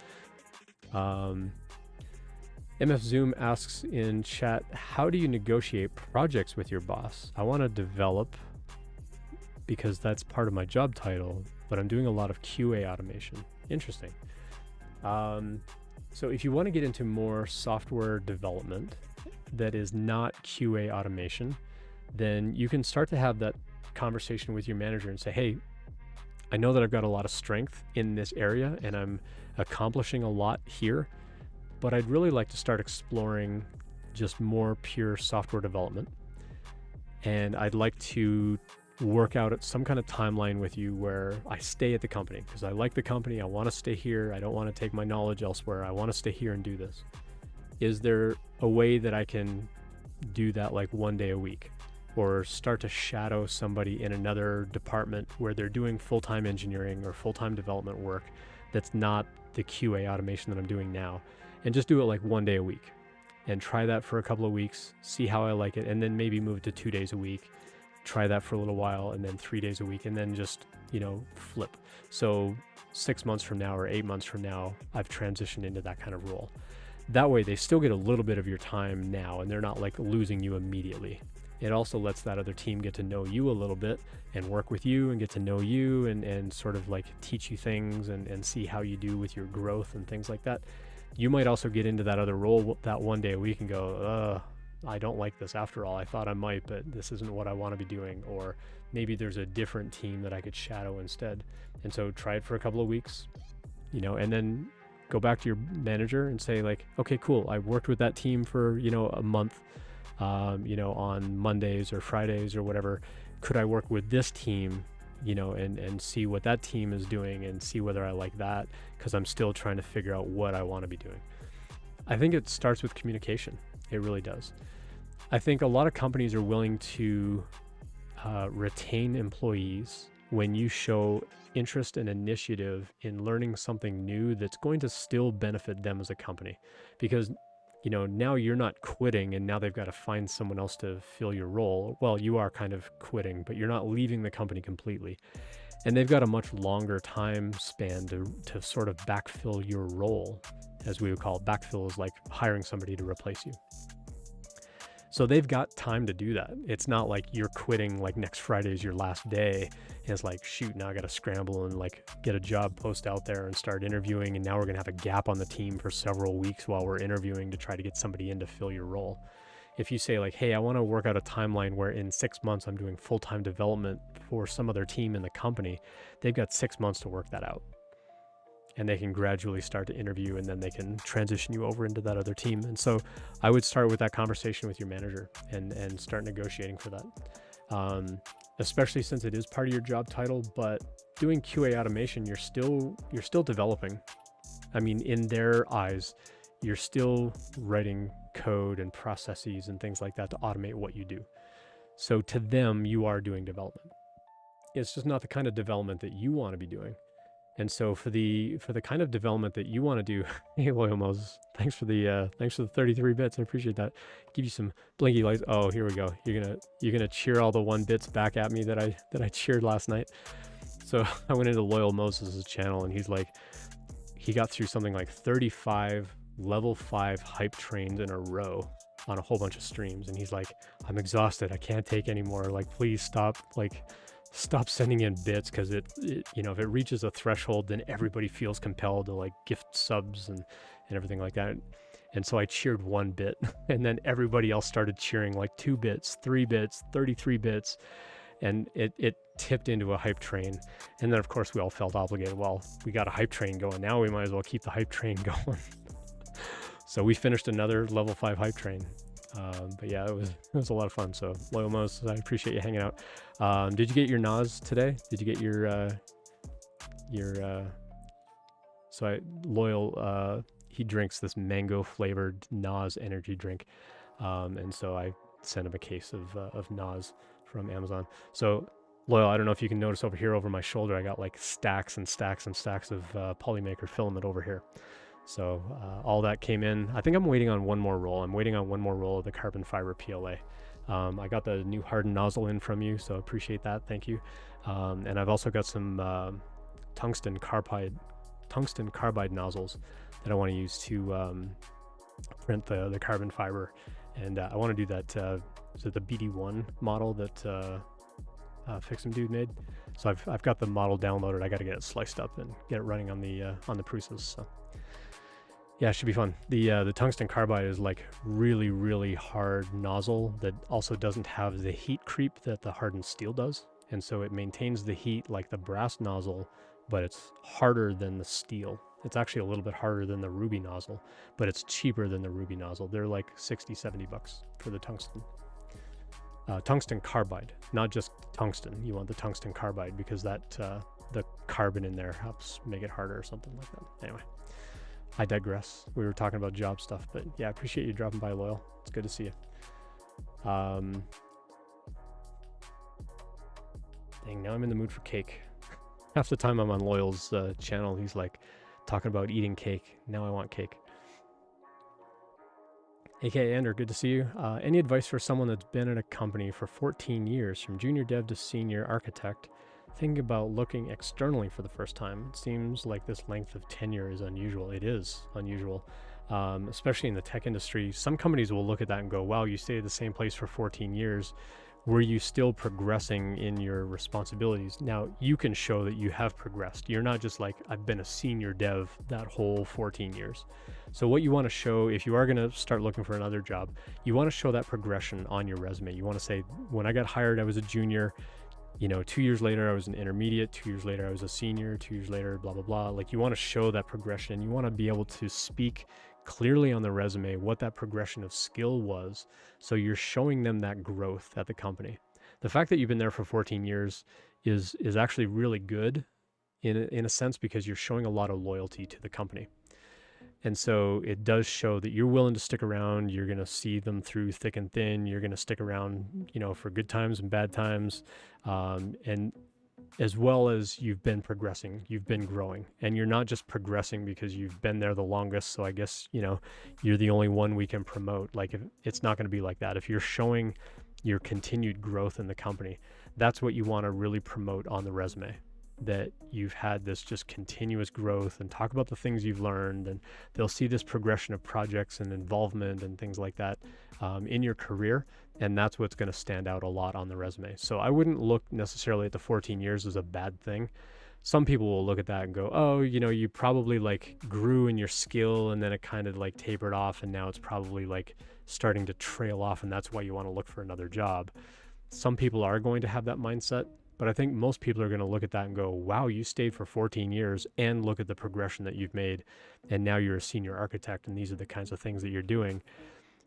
MF Zoom asks in chat, how do you negotiate projects with your boss? I want to develop because that's part of my job title, but I'm doing a lot of QA automation. Interesting. So if you want to get into more software development that is not QA automation, then you can start to have that conversation with your manager and say, hey, I know that I've got a lot of strength in this area and I'm accomplishing a lot here, but I'd really like to start exploring just more pure software development. And I'd like to work out at some kind of timeline with you where I stay at the company because I like the company. I want to stay here. I don't want to take my knowledge elsewhere. I want to stay here and do this. Is there a way that I can do that like one day a week, or start to shadow somebody in another department where they're doing full-time engineering or full-time development work that's not the QA automation that I'm doing now, and just do it like one day a week and try that for a couple of weeks, see how I like it, and then maybe move to 2 days a week, try that for a little while, and then 3 days a week, and then just, flip. So 6 months from now or 8 months from now, I've transitioned into that kind of role. That way they still get a little bit of your time now and they're not like losing you immediately. It also lets that other team get to know you a little bit and work with you and get to know you and sort of like teach you things and see how you do with your growth and things like that. You might also get into that other role that one day a week and go, I don't like this after all. I thought I might, but this isn't what I want to be doing. Or maybe there's a different team that I could shadow instead. And so try it for a couple of weeks, and then go back to your manager and say like, okay, cool. I worked with that team for, a month. on Mondays or Fridays or whatever. Could I work with this team, and see what that team is doing and see whether I like that, because I'm still trying to figure out what I want to be doing. I think it starts with communication. It really does. I think a lot of companies are willing to retain employees when you show interest and initiative in learning something new that's going to still benefit them as a company. Because now you're not quitting and now they've got to find someone else to fill your role. Well, you are kind of quitting, but you're not leaving the company completely. And they've got a much longer time span to sort of backfill your role, as we would call it. Backfill is like hiring somebody to replace you. So they've got time to do that. It's not like you're quitting like next Friday is your last day. And it's like, shoot, now I got to scramble and like get a job post out there and start interviewing. And now we're going to have a gap on the team for several weeks while we're interviewing to try to get somebody in to fill your role. If you say like, hey, I want to work out a timeline where in 6 months I'm doing full-time development for some other team in the company, they've got 6 months to work that out. And they can gradually start to interview, and then they can transition you over into that other team. And so I would start with that conversation with your manager and start negotiating for that. Especially since it is part of your job title, but doing QA automation, you're still developing. I mean, in their eyes, you're still writing code and processes and things like that to automate what you do. So to them, you are doing development. It's just not the kind of development that you want to be doing. And so for the kind of development that you want to do, hey, Loyal Moses, thanks for the 33 bits. I appreciate that. Give you some blinky lights. Oh, here we go. You're gonna cheer all the 1 bits back at me that I cheered last night. So I went into Loyal Moses' channel, and he got through something like 35 level 5 hype trains in a row on a whole bunch of streams, and he's like, I'm exhausted. I can't take anymore. Like, please stop sending in bits, because it if it reaches a threshold, then everybody feels compelled to like gift subs and everything like that. And so I cheered 1 bit, and then everybody else started cheering like 2 bits, 3 bits, 33 bits, and it tipped into a hype train. And then of course we all felt obligated. Well, we got a hype train going, now we might as well keep the hype train going. So we finished another level 5 hype train. But yeah, it was a lot of fun. So Loyal Moses, I appreciate you hanging out. Did you get your NOS today? Did you get Loyal, he drinks this mango flavored NOS energy drink. And so I sent him a case of NOS from Amazon. So Loyal, I don't know if you can notice over here over my shoulder, I got like stacks and stacks and stacks of Polymaker filament over here. So all that came in. I think I'm waiting on one more roll. I'm waiting on one more roll of the carbon fiber PLA. I got the new hardened nozzle in from you, so appreciate that. Thank you. And I've also got some tungsten carbide nozzles that I want to use to print the carbon fiber. And I want to do that. Is it the BD1 model that Fix'em Dude made? So I've got the model downloaded. I got to get it sliced up and get it running on the Prusa's. So. Yeah, it should be fun. The tungsten carbide is like really, really hard nozzle that also doesn't have the heat creep that the hardened steel does. And so it maintains the heat like the brass nozzle, but it's harder than the steel. It's actually a little bit harder than the ruby nozzle, but it's cheaper than the ruby nozzle. They're like 60, 70 bucks for the tungsten. Tungsten carbide, not just tungsten. You want the tungsten carbide because that the carbon in there helps make it harder or something like that. Anyway. I digress. We were talking about job stuff, but yeah, I appreciate you dropping by, Loyal. It's good to see you. Dang, now I'm in the mood for cake. Half the time I'm on Loyal's channel, he's like talking about eating cake. Now I want cake. AKA Ender, good to see you. Any advice for someone that's been in a company for 14 years, from junior dev to senior architect, thinking about looking externally for the first time? It seems like this length of tenure is unusual. It is unusual, especially in the tech industry. Some companies will look at that and go, wow, you stayed at the same place for 14 years. Were you still progressing in your responsibilities? Now, you can show that you have progressed. You're not just like, I've been a senior dev that whole 14 years. So what you want to show, if you are going to start looking for another job, you want to show that progression on your resume. You want to say, when I got hired, I was a junior. 2 years later, I was an intermediate. 2 years later, I was a senior. 2 years later, blah, blah, blah. Like, you want to show that progression. You want to be able to speak clearly on the resume what that progression of skill was. So you're showing them that growth at the company. The fact that you've been there for 14 years is actually really good in a sense, because you're showing a lot of loyalty to the company. And so it does show that you're willing to stick around. You're going to see them through thick and thin. You're going to stick around, for good times and bad times. And as well as you've been progressing, you've been growing, and you're not just progressing because you've been there the longest. So I guess, you're the only one we can promote. Like, if it's not going to be like that. If you're showing your continued growth in the company, that's what you want to really promote on the resume, that you've had this just continuous growth, and talk about the things you've learned, and they'll see this progression of projects and involvement and things like that in your career. And that's what's going to stand out a lot on the resume. So I wouldn't look necessarily at the 14 years as a bad thing. Some people will look at that and go, oh, you probably like grew in your skill, and then it kind of like tapered off, and now it's probably like starting to trail off, and that's why you want to look for another job. Some people are going to have that mindset, but I think most people are going to look at that and go, wow, you stayed for 14 years, and look at the progression that you've made, and now you're a senior architect, and these are the kinds of things that you're doing.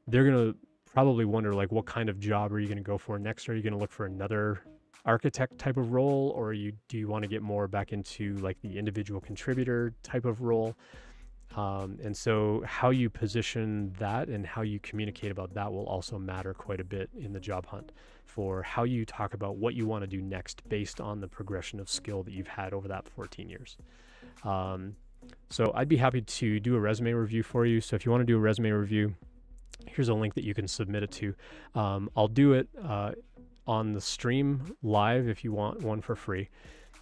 They're going to probably wonder, like, what kind of job are you going to go for next? Are you going to look for another architect type of role, or do you want to get more back into like the individual contributor type of role? And so how you position that and how you communicate about that will also matter quite a bit in the job hunt, for how you talk about what you want to do next based on the progression of skill that you've had over that 14 years. So I'd be happy to do a resume review for you. So if you want to do a resume review, here's a link that you can submit it to. I'll do it on the stream live if you want one for free.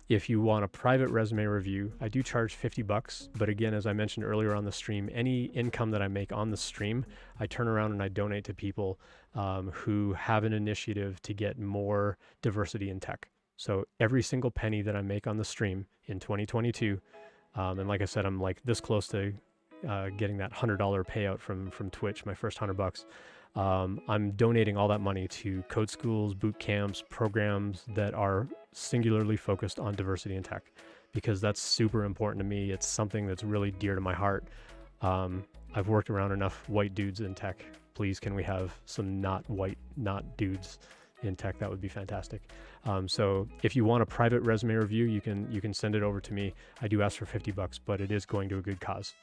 If you want a private resume review, I do charge $50. But again, as I mentioned earlier on the stream, any income that I make on the stream, I turn around and I donate to people who have an initiative to get more diversity in tech. So every single penny that I make on the stream in 2022, and like I said, I'm like this close to getting that $100 payout from Twitch, my first $100. I'm donating all that money to code schools, boot camps, programs that are singularly focused on diversity in tech, because that's super important to me. It's something that's really dear to my heart. I've worked around enough white dudes in tech. Please, can we have some not white, not dudes in tech? That would be fantastic. So if you want a private resume review, you can send it over to me. I do ask for $50, but it is going to a good cause.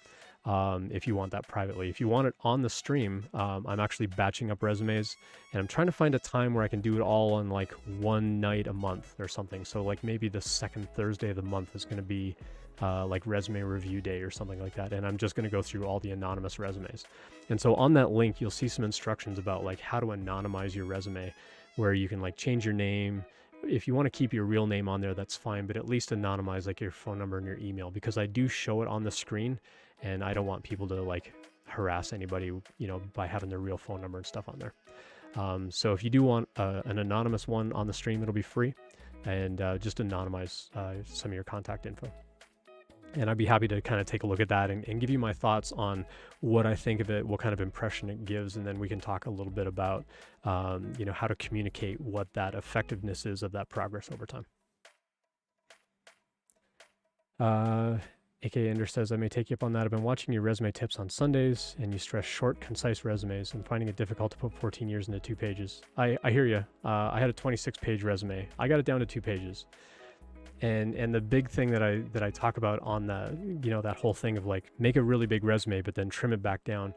If you want that privately. If you want it on the stream, I'm actually batching up resumes, and I'm trying to find a time where I can do it all on like one night a month or something. So like maybe the second Thursday of the month is going to be like resume review day or something like that. And I'm just going to go through all the anonymous resumes. And so on that link, you'll see some instructions about like how to anonymize your resume, where you can like change your name. If you want to keep your real name on there, that's fine, but at least anonymize like your phone number and your email, because I do show it on the screen, and I don't want people to like harass anybody, by having their real phone number and stuff on there. So if you do want an anonymous one on the stream, it'll be free, and just anonymize some of your contact info. And I'd be happy to kind of take a look at that and give you my thoughts on what I think of it, what kind of impression it gives, and then we can talk a little bit about, how to communicate what that effectiveness is of that progress over time. AK Ender says, I may take you up on that. I've been watching your resume tips on Sundays, and you stress short, concise resumes. I'm finding it difficult to put 14 years into 2 pages. I hear you. I had a 26-page resume. I got it down to 2 pages. And the big thing that I talk about on the, that whole thing of like, make a really big resume, but then trim it back down,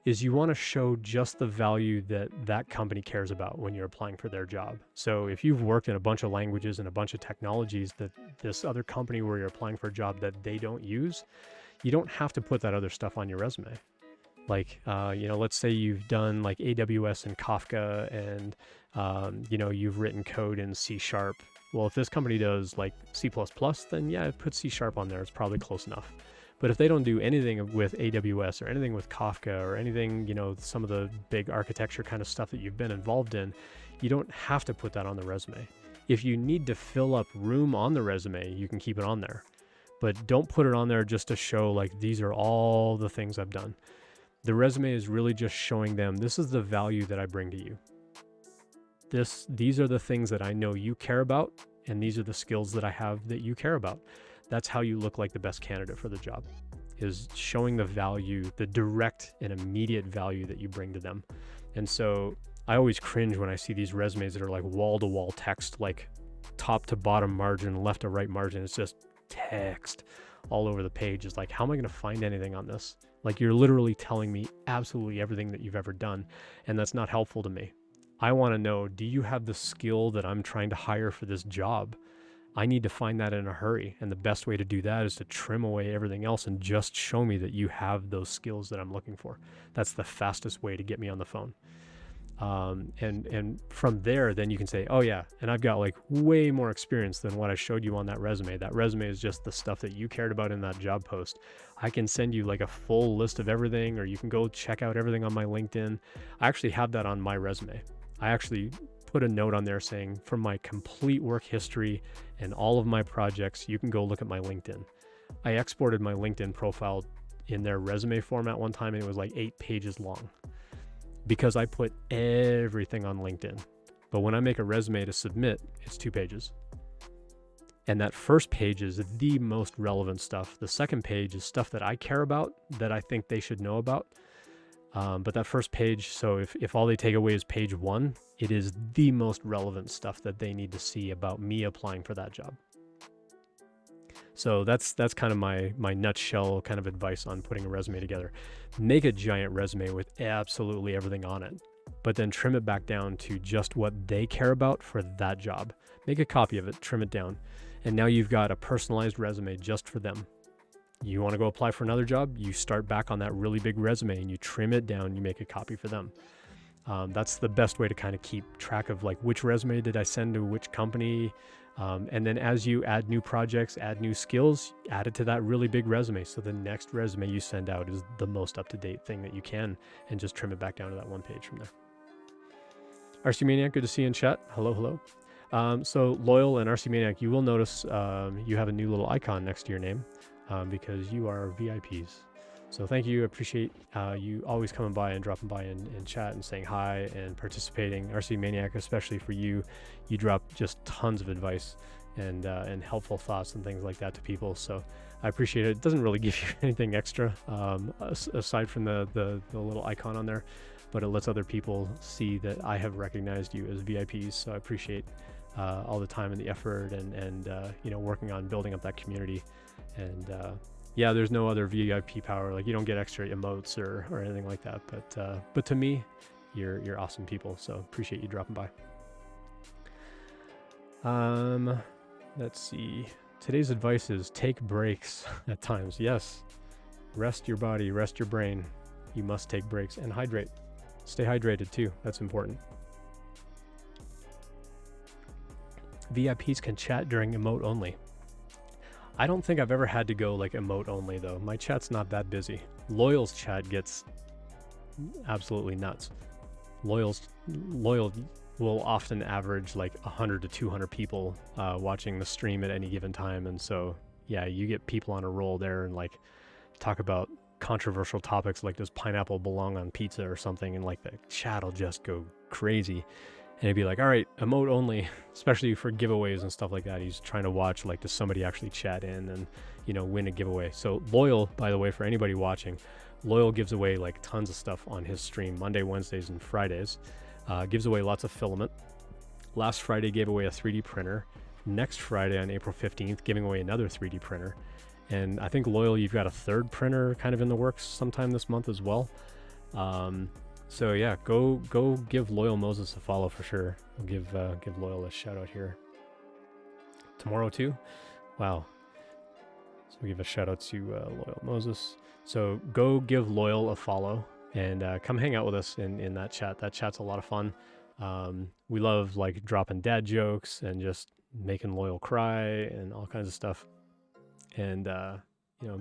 is you want to show just the value that that company cares about when you're applying for their job. So if you've worked in a bunch of languages and a bunch of technologies that this other company where you're applying for a job that they don't use, you don't have to put that other stuff on your resume. Like, let's say you've done like AWS and Kafka, and, you've written code in C#. Well, if this company does like C++, then yeah, put C# on there. It's probably close enough. But if they don't do anything with AWS or anything with Kafka or anything, some of the big architecture kind of stuff that you've been involved in, you don't have to put that on the resume. If you need to fill up room on the resume, you can keep it on there. But don't put it on there just to show like, these are all the things I've done. The resume is really just showing them, this is the value that I bring to you. These are the things that I know you care about, and these are the skills that I have that you care about. That's how you look like the best candidate for the job. is showing the value, the direct and immediate value that you bring to them. And so I always cringe when I see these resumes that are like wall-to-wall text, like top to bottom margin, left to right margin. It's just text all over the page. It's like, how am I going to find anything on this? Like, you're literally telling me absolutely everything that you've ever done, and that's not helpful to me. I want to know, do you have the skill that I'm trying to hire for this job? I need to find that in a hurry. And the best way to do that is to trim away everything else and just show me that you have those skills that I'm looking for. That's the fastest way to get me on the phone. And from there, then you can say, oh yeah, and I've got like way more experience than what I showed you on that resume. That resume is just the stuff that you cared about in that job post. I can send you like a full list of everything, or you can go check out everything on my LinkedIn. I actually have that on my resume. I actually put a note on there saying, from my complete work history and all of my projects, you can go look at my LinkedIn. I exported my LinkedIn profile in their resume format one time, and it was like 8 pages long because I put everything on LinkedIn. But when I make a resume to submit, it's 2 pages. And that first page is the most relevant stuff. The second page is stuff that I care about, that I think they should know about. But that first page, so if all they take away is page 1, it is the most relevant stuff that they need to see about me applying for that job. So that's kind of my nutshell kind of advice on putting a resume together. Make a giant resume with absolutely everything on it, but then trim it back down to just what they care about for that job. Make a copy of it, trim it down, and now you've got a personalized resume just for them. You want to go apply for another job, you start back on that really big resume and you trim it down, you make a copy for them. That's the best way to kind of keep track of like, which resume did I send to which company? And then as you add new projects, add new skills, add it to that really big resume. So the next resume you send out is the most up-to-date thing that you can, and just trim it back down to that 1 page from there. RC Maniac, good to see you in chat. Hello. So Loyal and RC Maniac, you will notice you have a new little icon next to your name. Because you are VIPs. So thank you. Appreciate you always coming by and dropping by and chat and saying hi and participating. RC Maniac, especially for you, you drop just tons of advice and helpful thoughts and things like that to people. So I appreciate it. It doesn't really give you anything extra aside from the little icon on there, but it lets other people see that I have recognized you as VIPs. So I appreciate all the time and the effort and working on building up that community. And yeah, there's no other VIP power. Like, you don't get extra emotes or anything like that. But to me, you're awesome people. So appreciate you dropping by. Let's see. Today's advice is take breaks at times. Yes, rest your body, rest your brain. You must take breaks and hydrate. Stay hydrated too. That's important. VIPs can chat during emote only. I don't think I've ever had to go like emote only though. My chat's not that busy. Loyal's chat gets absolutely nuts. Loyal will often average like 100 to 200 people watching the stream at any given time. And so, yeah, you get people on a roll there and like talk about controversial topics like, does pineapple belong on pizza or something? And like the chat will just go crazy. And it'd be like, all right, emote only, especially for giveaways and stuff like that. He's trying to watch, like, does somebody actually chat in and, win a giveaway? So Loyal, by the way, for anybody watching, Loyal gives away like tons of stuff on his stream, Monday, Wednesdays, and Fridays. Gives away lots of filament. Last Friday gave away a 3D printer. Next Friday on April 15th, giving away another 3D printer. And I think Loyal, you've got a third printer kind of in the works sometime this month as well. So yeah, go give Loyal Moses a follow for sure. I'll give Loyal a shout out here. Tomorrow too? Wow. So we give a shout out to Loyal Moses. So go give Loyal a follow and come hang out with us in that chat. That chat's a lot of fun. We love like dropping dad jokes and just making Loyal cry and all kinds of stuff. And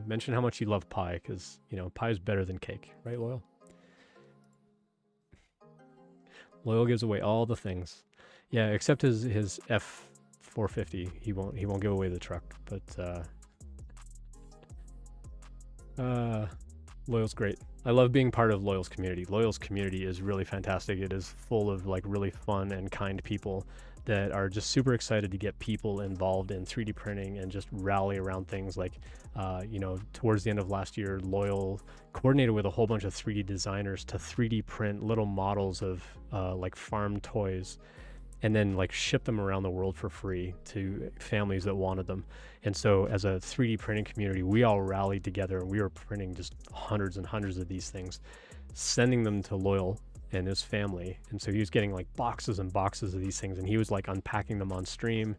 mention how much you love pie, because pie is better than cake, right, Loyal? Loyal gives away all the things. Yeah, except his F450. He won't give away the truck, but Loyal's great. I love being part of Loyal's community. Loyal's community is really fantastic. It is full of like really fun and kind people that are just super excited to get people involved in 3D printing and just rally around things like, towards the end of last year, Loyal coordinated with a whole bunch of 3D designers to 3D print little models of like farm toys, and then like ship them around the world for free to families that wanted them. And so as a 3D printing community, we all rallied together and we were printing just hundreds and hundreds of these things, sending them to Loyal and his family. And so he was getting like boxes and boxes of these things, and he was like unpacking them on stream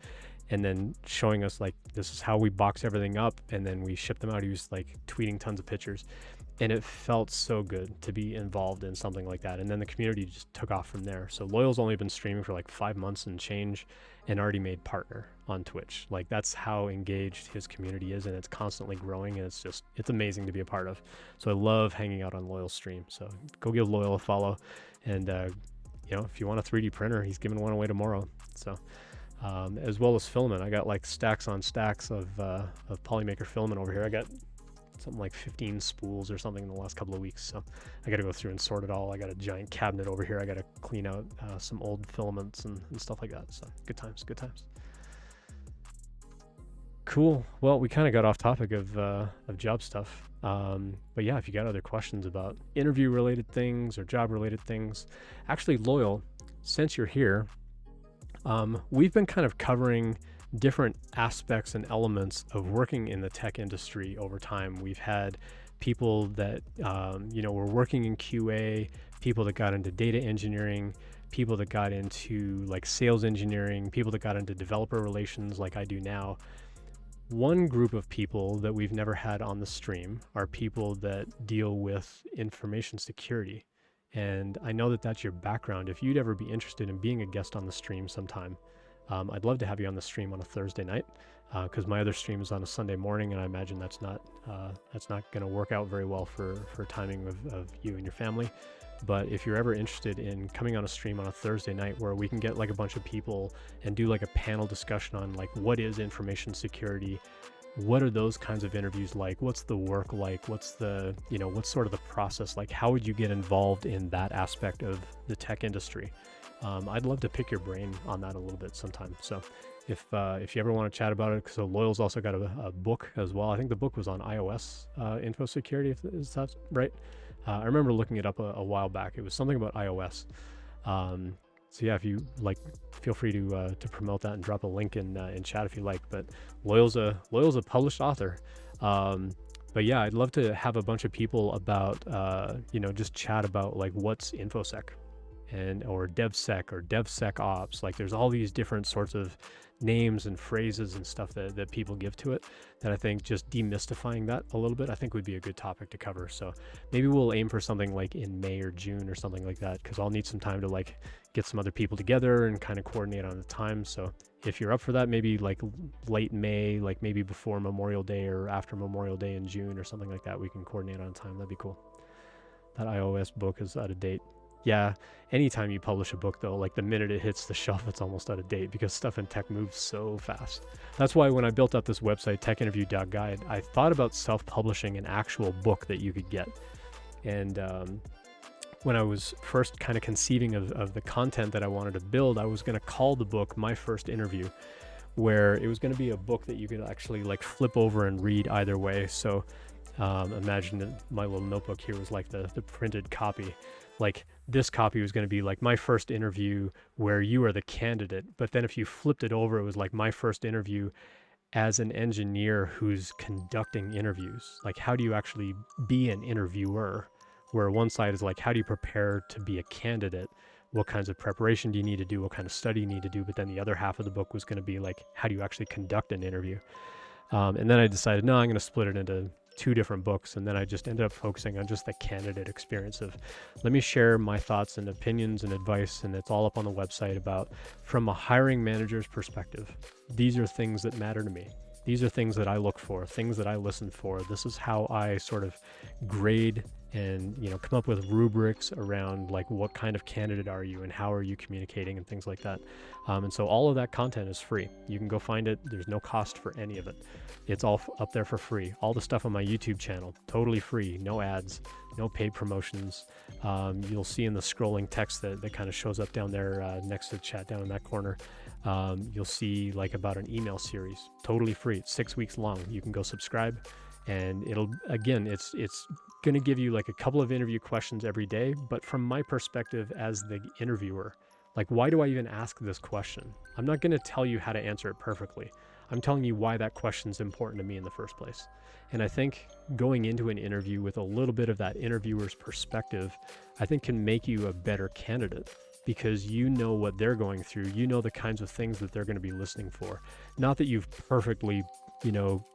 and then showing us like, this is how we box everything up, and then we ship them out. He was like tweeting tons of pictures, and it felt so good to be involved in something like that. And then the community just took off from there. So Loyal's only been streaming for like 5 months and change, and already made partner on Twitch. Like, that's how engaged his community is, and it's constantly growing, and it's amazing to be a part of. So I love hanging out on Loyal's stream. So go give Loyal a follow, and if you want a 3D printer, he's giving one away tomorrow. So as well as filament, I got like stacks on stacks of Polymaker filament over here. I got something like 15 spools or something in the last couple of weeks, so I got to go through and sort it all. I got a giant cabinet over here. I got to clean out some old filaments and stuff like that. So good times. Cool. Well, we kind of got off topic of job stuff, but yeah, if you got other questions about interview related things or job related things, actually, Loyal, since you're here, we've been kind of covering different aspects and elements of working in the tech industry over time. We've had people that were working in QA, people that got into data engineering, people that got into like sales engineering, people that got into developer relations like I do now. One group of people that we've never had on the stream are people that deal with information security. And I know that that's your background. If you'd ever be interested in being a guest on the stream sometime, I'd love to have you on the stream on a Thursday night, because my other stream is on a Sunday morning, and I imagine that's not going to work out very well for timing of you and your family. But if you're ever interested in coming on a stream on a Thursday night where we can get like a bunch of people and do like a panel discussion on like, what is information security? What are those kinds of interviews like? What's the work like? What's the, what's sort of the process like? How would you get involved in that aspect of the tech industry? I'd love to pick your brain on that a little bit sometime. So if you ever want to chat about it, so Loyal's also got a book as well. I think the book was on iOS info security, is that right? I remember looking it up a while back. It was something about iOS. So yeah, if you like, feel free to promote that and drop a link in chat if you like. But Loyal's a published author. But yeah, I'd love to have a bunch of people about just chat about like what's InfoSec or DevSec or DevSecOps. Like, there's all these different sorts of names and phrases and stuff that people give to it, that I think just demystifying that a little bit, I think would be a good topic to cover. So maybe we'll aim for something like in May or June or something like that, because I'll need some time to like get some other people together and kind of coordinate on the time. So if you're up for that, maybe like late May, like maybe before Memorial Day or after Memorial Day in June or something like that, we can coordinate on time. That'd be cool. That iOS book is out of date. Yeah, anytime you publish a book though, like the minute it hits the shelf, it's almost out of date, because stuff in tech moves so fast. That's why when I built up this website, techinterview.guide, I thought about self-publishing an actual book that you could get. And when I was first kind of conceiving of the content that I wanted to build, I was going to call the book My First Interview, where it was going to be a book that you could actually like flip over and read either way. So imagine that my little notebook here was like the printed copy. Like, this copy was going to be like my first interview where you are the candidate. But then if you flipped it over, it was like my first interview as an engineer who's conducting interviews. Like, how do you actually be an interviewer? Where one side is like, how do you prepare to be a candidate? What kinds of preparation do you need to do? What kind of study you need to do? But then the other half of the book was going to be like, how do you actually conduct an interview? And then I decided, no, I'm going to split it into 2 different books, and then I just ended up focusing on just the candidate experience of, let me share my thoughts and opinions and advice, and it's all up on the website about, from a hiring manager's perspective, these are things that matter to me. These are things that I look for, things that I listen for. This is how I sort of grade and come up with rubrics around like, what kind of candidate are you and how are you communicating and things like that. And so all of that content is free. You can go find it. There's no cost for any of it. It's all up there for free. All the stuff on my YouTube channel, totally free, no ads, no paid promotions. You'll see in the scrolling text that kind of shows up down there next to the chat down in that corner. you'll see like about an email series, totally free. It's 6 weeks long. You can go subscribe, and it'll, again, it's going to give you like a couple of interview questions every day. But from my perspective as the interviewer, like, why do I even ask this question? I'm not going to tell you how to answer it perfectly. I'm telling you why that question's important to me in the first place. And I think going into an interview with a little bit of that interviewer's perspective, I think can make you a better candidate, because you know what they're going through. You know the kinds of things that they're going to be listening for. Not that you've perfectly,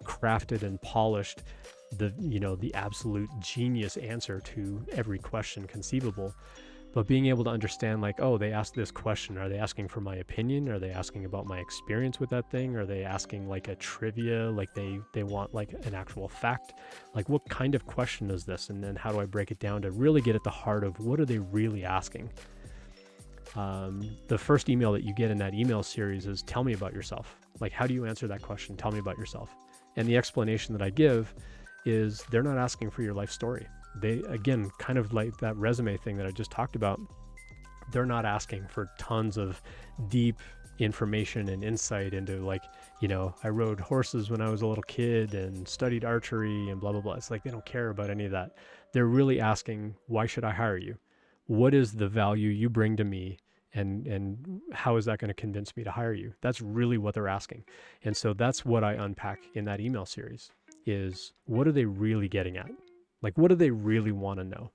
crafted and polished the absolute genius answer to every question conceivable, but being able to understand, like, oh, they asked this question. Are they asking for my opinion? Are they asking about my experience with that thing? Are they asking like a trivia? Like they want like an actual fact? Like, what kind of question is this? And then how do I break it down to really get at the heart of what are they really asking? The first email that you get in that email series is, tell me about yourself. Like, how do you answer that question? Tell me about yourself. And the explanation that I give is, they're not asking for your life story. They, again, kind of like that resume thing that I just talked about, they're not asking for tons of deep information and insight into, like, I rode horses when I was a little kid and studied archery and blah, blah, blah. It's like, they don't care about any of that. They're really asking, why should I hire you? What is the value you bring to me? And how is that going to convince me to hire you? That's really what they're asking. And so that's what I unpack in that email series, is what are they really getting at? Like, what do they really want to know?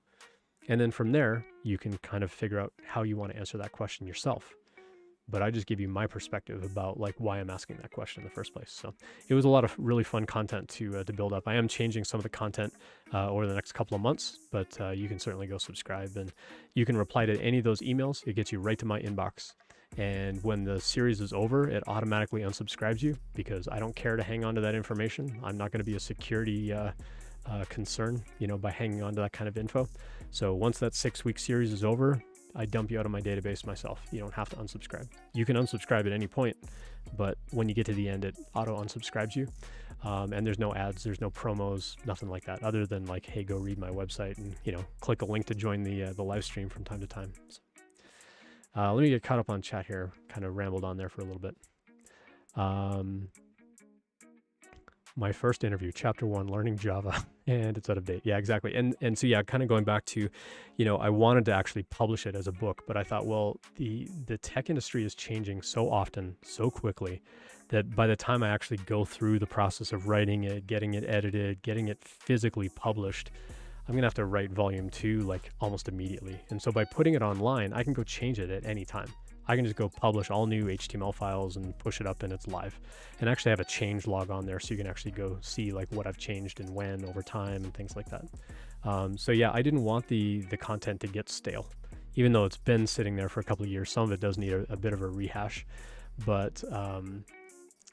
And then from there, you can kind of figure out how you want to answer that question yourself. But I just give you my perspective about like why I'm asking that question in the first place. So it was a lot of really fun content to build up. I am changing some of the content over the next couple of months, but you can certainly go subscribe, and you can reply to any of those emails. It gets you right to my inbox. And when the series is over, it automatically unsubscribes you, because I don't care to hang on to that information. I'm not going to be a security concern, by hanging on to that kind of info. So once that 6-week series is over, I dump you out of my database myself. You don't have to unsubscribe. You can unsubscribe at any point, but when you get to the end, it auto unsubscribes you. And there's no ads, there's no promos, nothing like that, other than like, hey, go read my website and, click a link to join the live stream from time to time. So, let me get caught up on chat here. Kind of rambled on there for a little bit. My first interview, chapter 1, learning Java, and it's out of date. Yeah, exactly. And so, yeah, kind of going back to, I wanted to actually publish it as a book, but I thought, well, the tech industry is changing so often, so quickly, that by the time I actually go through the process of writing it, getting it edited, getting it physically published, I'm going to have to write volume 2 like almost immediately. And so by putting it online, I can go change it at any time. I can just go publish all new HTML files and push it up, and it's live. And actually have a change log on there, so you can actually go see like what I've changed and when over time and things like that. So yeah, I didn't want the content to get stale, even though it's been sitting there for a couple of years. Some of it does need a bit of a rehash, but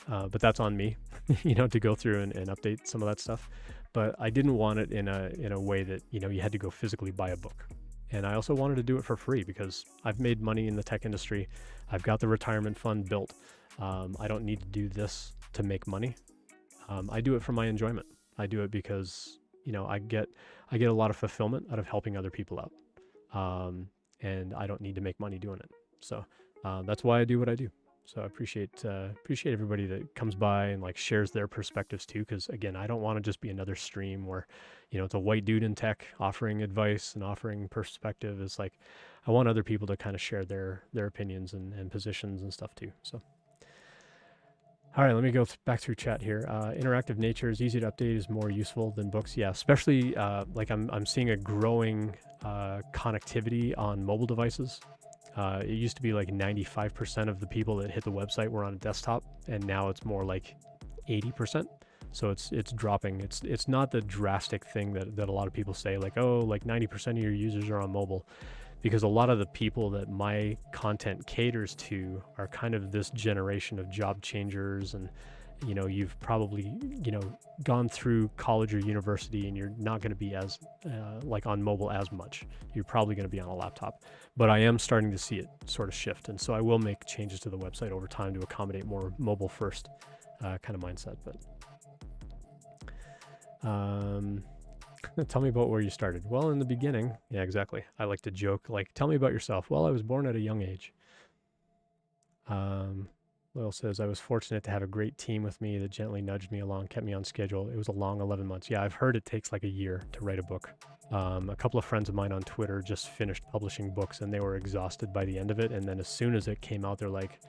that's on me, to go through and update some of that stuff. But I didn't want it in a way that, you had to go physically buy a book. And I also wanted to do it for free, because I've made money in the tech industry. I've got the retirement fund built. I don't need to do this to make money. I do it for my enjoyment. I do it because, I get a lot of fulfillment out of helping other people out. And I don't need to make money doing it. So that's why I do what I do. So I appreciate everybody that comes by and like shares their perspectives too. Because again, I don't want to just be another stream where, it's a white dude in tech offering advice and offering perspective. It's like, I want other people to kind of share their opinions and positions and stuff too. So, all right, let me go back through chat here. Interactive nature is easy to update, is more useful than books. Yeah, especially like I'm seeing a growing connectivity on mobile devices. It used to be like 95% of the people that hit the website were on a desktop, and now it's more like 80%. So it's dropping. It's not the drastic thing that a lot of people say, like, oh, like 90% of your users are on mobile, because a lot of the people that my content caters to are kind of this generation of job changers, and you've probably gone through college or university, and you're not going to be as like on mobile as much. You're probably going to be on a laptop, but I am starting to see it sort of shift, and so I will make changes to the website over time to accommodate more mobile first kind of mindset. But tell me about where you started. Well, in the beginning, yeah, exactly. I like to joke, like, tell me about yourself. Well, I was born at a young age. Loyal says, I was fortunate to have a great team with me that gently nudged me along, kept me on schedule. It was a long 11 months. Yeah, I've heard it takes like a year to write a book. A couple of friends of mine on Twitter just finished publishing books and they were exhausted by the end of it. And then as soon as it came out, they're like,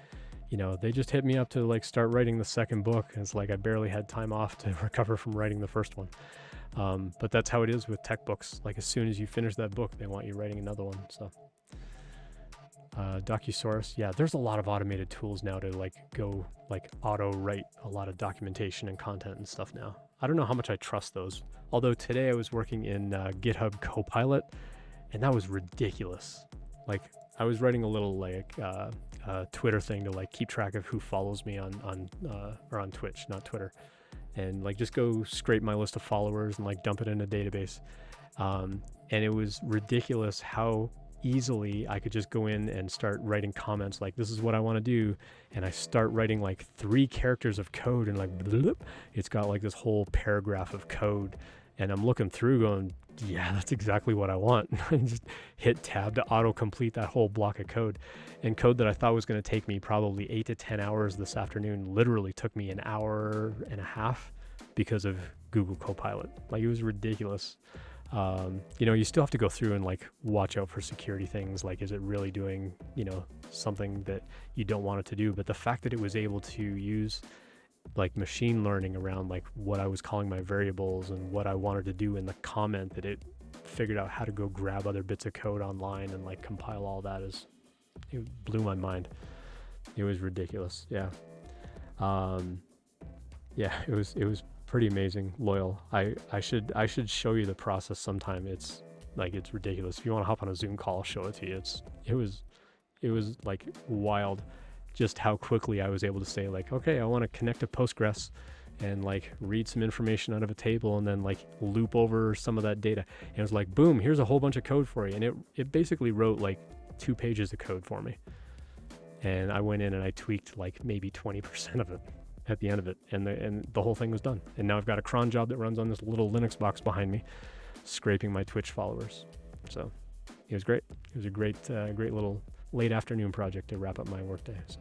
they just hit me up to like start writing the second book. And it's like I barely had time off to recover from writing the first one. But that's how it is with tech books. Like as soon as you finish that book, they want you writing another one. So Docusaurus, yeah, there's a lot of automated tools now to like go like auto write a lot of documentation and content and stuff now. I don't know how much I trust those. Although today I was working in GitHub Copilot, and that was ridiculous. Like I was writing a little like Twitter thing to like keep track of who follows me on Twitch, not Twitter, and like just go scrape my list of followers and like dump it in a database. And it was ridiculous how easily I could just go in and start writing comments like, this is what I want to do, and I start writing like 3 characters of code, and like bloop, it's got like this whole paragraph of code, and I'm looking through going, yeah, that's exactly what I want. And just hit tab to auto complete that whole block of code. And code that I thought was going to take me probably 8 to 10 hours this afternoon literally took me an hour and a half because of Google Copilot. Like it was ridiculous. You still have to go through and like watch out for security things. Like, is it really doing, something that you don't want it to do? But the fact that it was able to use like machine learning around like what I was calling my variables and what I wanted to do in the comment, that it figured out how to go grab other bits of code online and like compile all that, it blew my mind. It was ridiculous. Yeah. It was pretty amazing. Loyal. I should show you the process sometime. It's ridiculous. If you want to hop on a Zoom call, I'll show it to you. It was like wild just how quickly I was able to say like, okay, I want to connect to Postgres and like read some information out of a table and then like loop over some of that data. And it was like, boom, here's a whole bunch of code for you. And it basically wrote like 2 pages of code for me. And I went in and I tweaked like maybe 20% of it at the end of it, and the whole thing was done. And now I've got a cron job that runs on this little Linux box behind me, scraping my Twitch followers. So it was great. It was a great little late afternoon project to wrap up my workday. So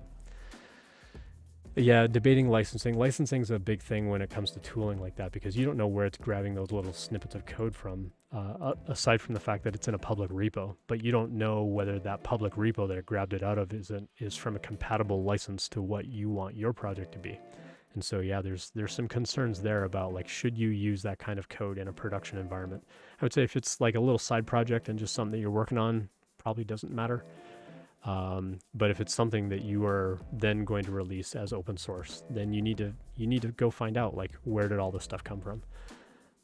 yeah, debating licensing. Licensing is a big thing when it comes to tooling like that, because you don't know where it's grabbing those little snippets of code from, aside from the fact that it's in a public repo. But you don't know whether that public repo that it grabbed it out of is from a compatible license to what you want your project to be. And so yeah, there's some concerns there about like, should you use that kind of code in a production environment? I would say if it's like a little side project and just something that you're working on, probably doesn't matter. But if it's something that you are then going to release as open source, then you need to go find out like, where did all this stuff come from?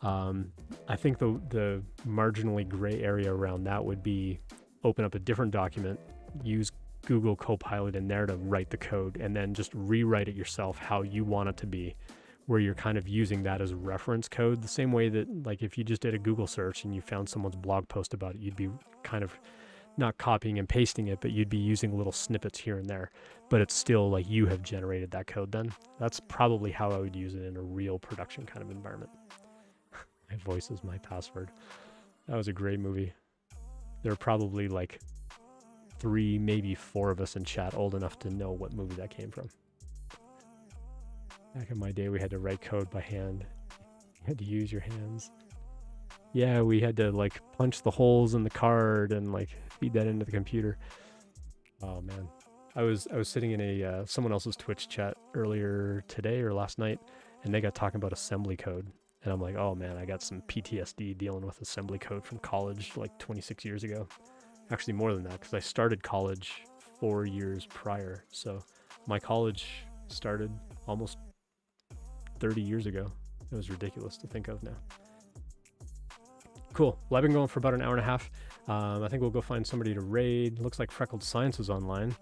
I think the marginally gray area around that would be open up a different document, use Google Copilot in there to write the code, and then just rewrite it yourself how you want it to be, where you're kind of using that as reference code, the same way that like if you just did a Google search and you found someone's blog post about it, you'd be kind of not copying and pasting it, but you'd be using little snippets here and there, but it's still like you have generated that code then. That's probably how I would use it in a real production kind of environment. My voice is my password. That was a great movie. There are probably like 3, maybe 4 of us in chat old enough to know what movie that came from. Back in my day, we had to write code by hand. You had to use your hands. Yeah, we had to like punch the holes in the card and like feed that into the computer. Oh man, I was sitting in a someone else's Twitch chat earlier today or last night, and they got talking about assembly code, and I'm like, oh man, I got some PTSD dealing with assembly code from college like 26 years ago. Actually more than that, because I started college 4 years prior. So my college started almost 30 years ago. It was ridiculous to think of now. Cool. Well, I've been going for about an hour and a half. I think we'll go find somebody to raid. Looks like Freckled Science is online.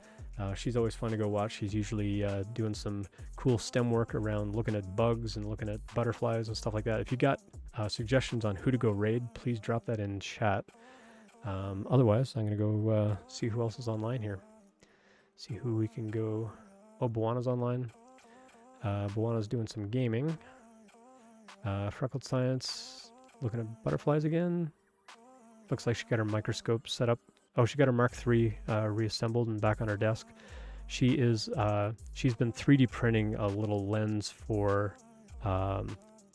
She's always fun to go watch. She's usually doing some cool STEM work around looking at bugs and looking at butterflies and stuff like that. If you got suggestions on who to go raid, please drop that in chat. Otherwise, I'm going to go see who else is online here. See who we can go. Oh, Bawana's online. Bawana's doing some gaming. Freckled Science looking at butterflies again. Looks like she got her microscope set up. Oh, she got her Mark III reassembled and back on her desk. She's been 3D printing a little lens for a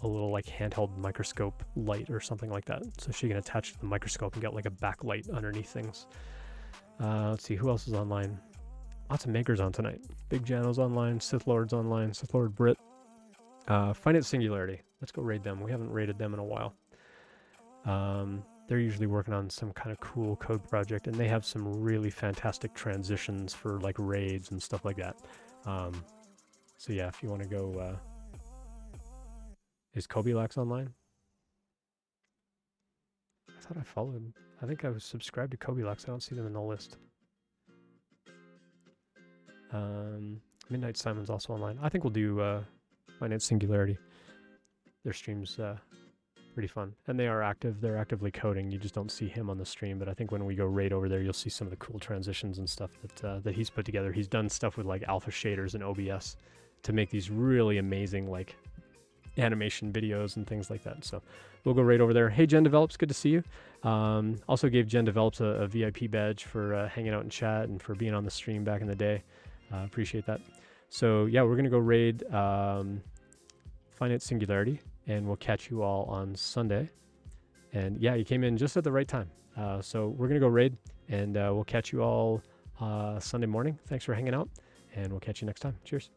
little like handheld microscope light or something like that. So she can attach to the microscope and get like a backlight underneath things. Let's see, who else is online? Lots of makers on tonight. Big Jano's online, Sith Lord's online, Sith Lord Brit. Finite Singularity. Let's go raid them. We haven't raided them in a while. They're usually working on some kind of cool code project, and they have some really fantastic transitions for like raids and stuff like that. So yeah, if you want to go, is Kobilax online? I thought I followed. I think I was subscribed to Kobilax. I don't see them in the list. Midnight Simon's also online. I think we'll do Finite Singularity. Their stream's pretty fun, and they are active. They're actively coding. You just don't see him on the stream, but I think when we go raid over there, you'll see some of the cool transitions and stuff that he's put together. He's done stuff with like alpha shaders and OBS to make these really amazing like animation videos and things like that. So we'll go raid over there. Hey, Gen Develops, good to see you. Also gave Gen Develops a VIP badge for hanging out in chat and for being on the stream back in the day. Appreciate that. So yeah, we're gonna go raid Finite Singularity, and we'll catch you all on Sunday. And yeah, you came in just at the right time. So we're going to go raid, and we'll catch you all Sunday morning. Thanks for hanging out, and we'll catch you next time. Cheers.